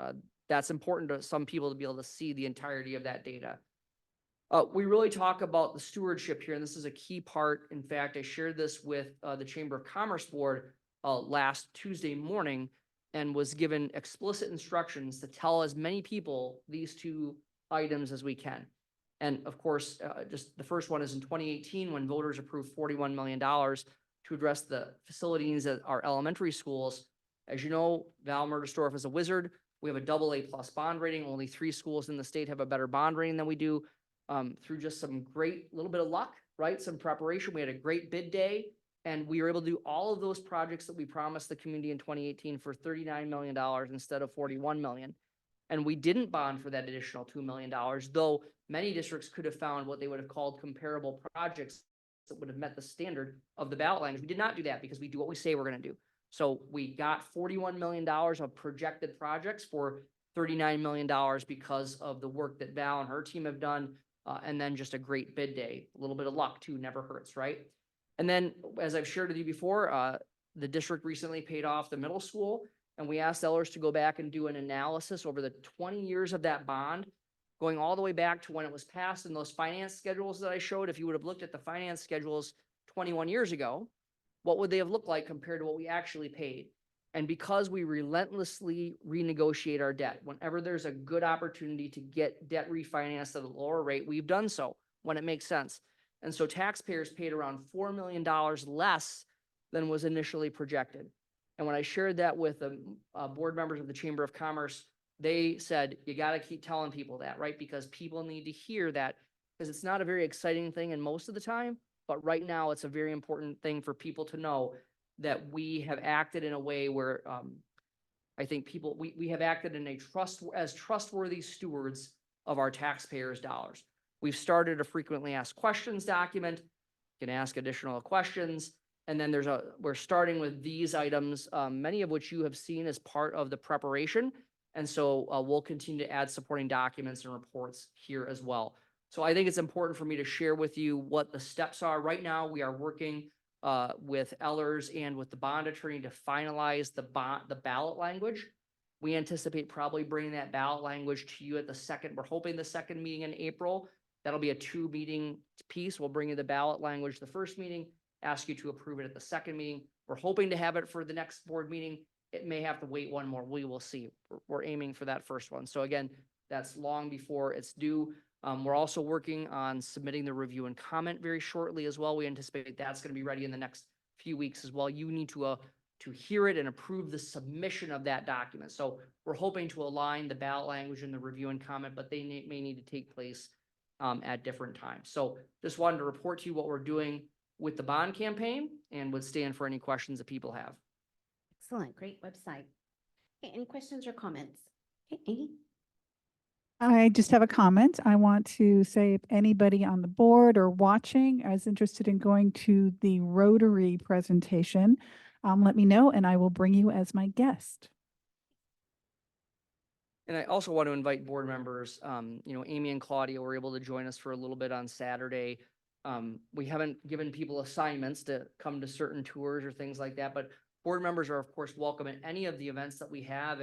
that's important to some people to be able to see the entirety of that data. We really talk about the stewardship here, and this is a key part. In fact, I shared this with the Chamber of Commerce Board last Tuesday morning and was given explicit instructions to tell as many people these 2 items as we can. And of course, just the first one is in 2018, when voters approved $41 million to address the facility needs at our elementary schools. As you know, Val Murdersdorf is a wizard. We have a AA+ bond rating. Only 3 schools in the state have a better bond rating than we do. Through just some great little bit of luck, right? Some preparation. We had a great bid day and we were able to do all of those projects that we promised the community in 2018 for $39 million instead of $41 million. And we didn't bond for that additional $2 million, though many districts could have found what they would have called comparable projects that would have met the standard of the ballot language. We did not do that because we do what we say we're going to do. So we got $41 million of projected projects for $39 million because of the work that Val and her team have done. And then just a great bid day. A little bit of luck too, never hurts, right? And then, as I've shared with you before, the district recently paid off the middle school, and we asked Ellers to go back and do an analysis over the 20 years of that bond, going all the way back to when it was passed and those finance schedules that I showed. If you would have looked at the finance schedules 21 years ago, what would they have looked like compared to what we actually paid? And because we relentlessly renegotiate our debt, whenever there's a good opportunity to get debt refinanced at a lower rate, we've done so when it makes sense. And so taxpayers paid around $4 million less than was initially projected. And when I shared that with the board members of the Chamber of Commerce, they said, you got to keep telling people that, right? Because people need to hear that, because it's not a very exciting thing in most of the time, but right now it's a very important thing for people to know that we have acted in a way where I think people, we have acted in as trustworthy stewards of our taxpayers' dollars. We've started a frequently asked questions document. You can ask additional questions. And then we're starting with these items, many of which you have seen as part of the preparation. And so we'll continue to add supporting documents and reports here as well. So I think it's important for me to share with you what the steps are. Right now, we are working with Ellers and with the bond attorney to finalize the ballot language. We anticipate probably bringing that ballot language to you at we're hoping the second meeting in April. That'll be a 2-meeting piece. We'll bring you the ballot language the first meeting, ask you to approve it at the second meeting. We're hoping to have it for the next board meeting. It may have to wait one more. We will see. We're aiming for that first one. So again, that's long before it's due. We're also working on submitting the review and comment very shortly as well. We anticipate that's going to be ready in the next few weeks as well. You need to hear it and approve the submission of that document. So we're hoping to align the ballot language and the review and comment, but they may need to take place at different times. So just wanted to report to you what we're doing with the bond campaign and would stand for any questions that people have. Excellent, great website. Okay, any questions or comments? Okay, Amy? I just have a comment. I want to say if anybody on the board or watching is interested in going to the Rotary presentation, let me know and I will bring you as my guest. And I also want to invite board members, Amy and Claudia were able to join us for a little bit on Saturday. We haven't given people assignments to come to certain tours or things like that, but board members are of course welcome at any of the events that we have.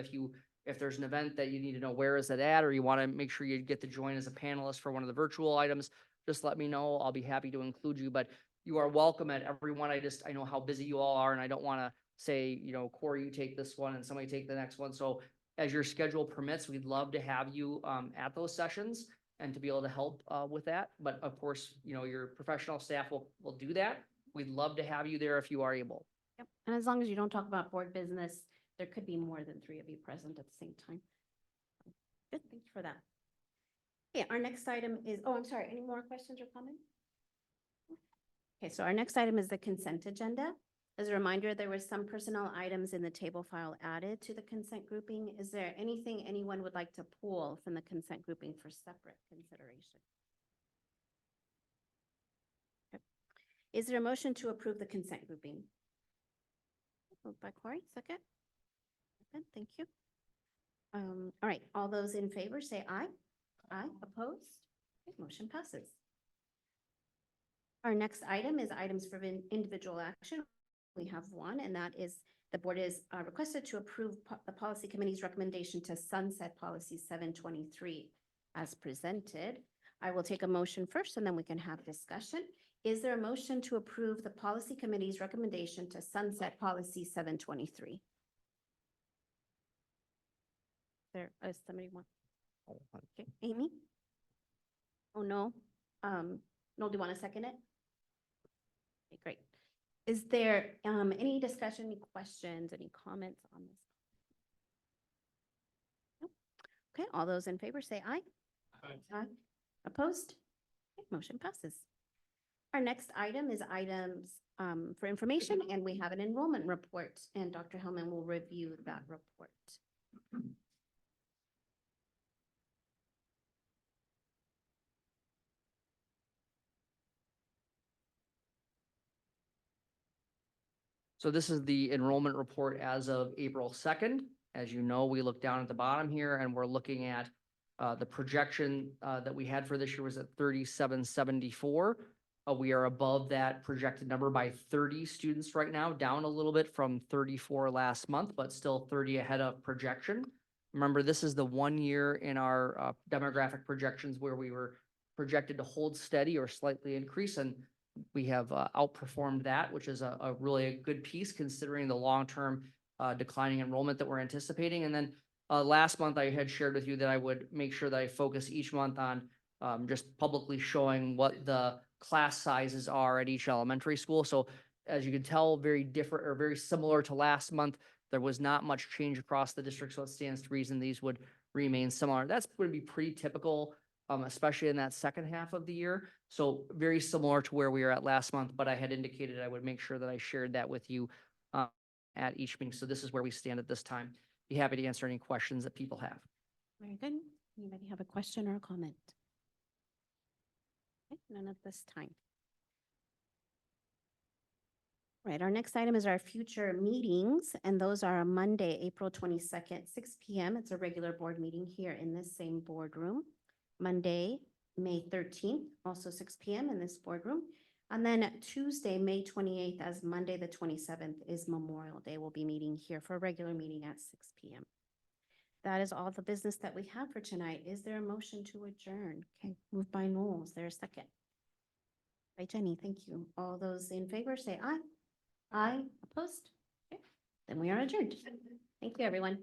If there's an event that you need to know where is it at, or you want to make sure you get to join as a panelist for one of the virtual items, just let me know. I'll be happy to include you, but you are welcome at everyone. I know how busy you all are and I don't want to say, Corey, you take this one and somebody take the next one. So as your schedule permits, we'd love to have you at those sessions and to be able to help with that. But of course, your professional staff will do that. We'd love to have you there if you are able. Yep, and as long as you don't talk about board business, there could be more than 3 of you present at the same time. Good, thank you for that. Okay, our next item is, I'm sorry, any more questions or comments? Okay, so our next item is the consent agenda. As a reminder, there were some personnel items in the table file added to the consent grouping. Is there anything anyone would like to pull from the consent grouping for separate consideration? Okay. Is there a motion to approve the consent grouping? Moved by Corey, second. Second, thank you. All right, all those in favor say aye. Aye, opposed? Okay, motion passes. Our next item is items for individual action. We have one, and that is the board is requested to approve the policy committee's recommendation to sunset policy 723 as presented. I will take a motion first and then we can have discussion. Is there a motion to approve the policy committee's recommendation to sunset policy 723? There, somebody want? Okay, Amy? Oh, no. No, do you want to second it? Okay, great. Is there any discussion, any questions, any comments on this? Nope. Okay, all those in favor say aye. Aye. Opposed? Okay, motion passes. Our next item is items for information, and we have an enrollment report, and Dr. Hellman will review that report. So this is the enrollment report as of April 2nd. As you know, we look down at the bottom here and we're looking at the projection that we had for this year was at 3774. We are above that projected number by 30 students right now, down a little bit from 34 last month, but still 30 ahead of projection. Remember, this is the 1 year in our demographic projections where we were projected to hold steady or slightly increase, and we have outperformed that, which is a really good piece considering the long-term declining enrollment that we're anticipating. And then last month I had shared with you that I would make sure that I focus each month on just publicly showing what the class sizes are at each elementary school. So as you can tell, very different or very similar to last month. There was not much change across the district, so it stands to reason these would remain similar. That's going to be pretty typical, especially in that second half of the year. So very similar to where we were at last month, but I had indicated I would make sure that I shared that with you at each meeting. So this is where we stand at this time. Be happy to answer any questions that people have. Very good. Anybody have a question or a comment? Okay, none at this time. Right, our next item is our future meetings, and those are on Monday, April 22nd, 6 p.m. It's a regular board meeting here in this same boardroom. Monday, May 13th, also 6 p.m. in this boardroom. And then Tuesday, May 28th, as Monday the 27th is Memorial Day. We'll be meeting here for a regular meeting at 6 p.m. That is all the business that we have for tonight. Is there a motion to adjourn? Okay, moved by Noel. Is there a second? By Jenny, thank you. All those in favor say aye. Aye, opposed? Okay, then we are adjourned. Thank you, everyone.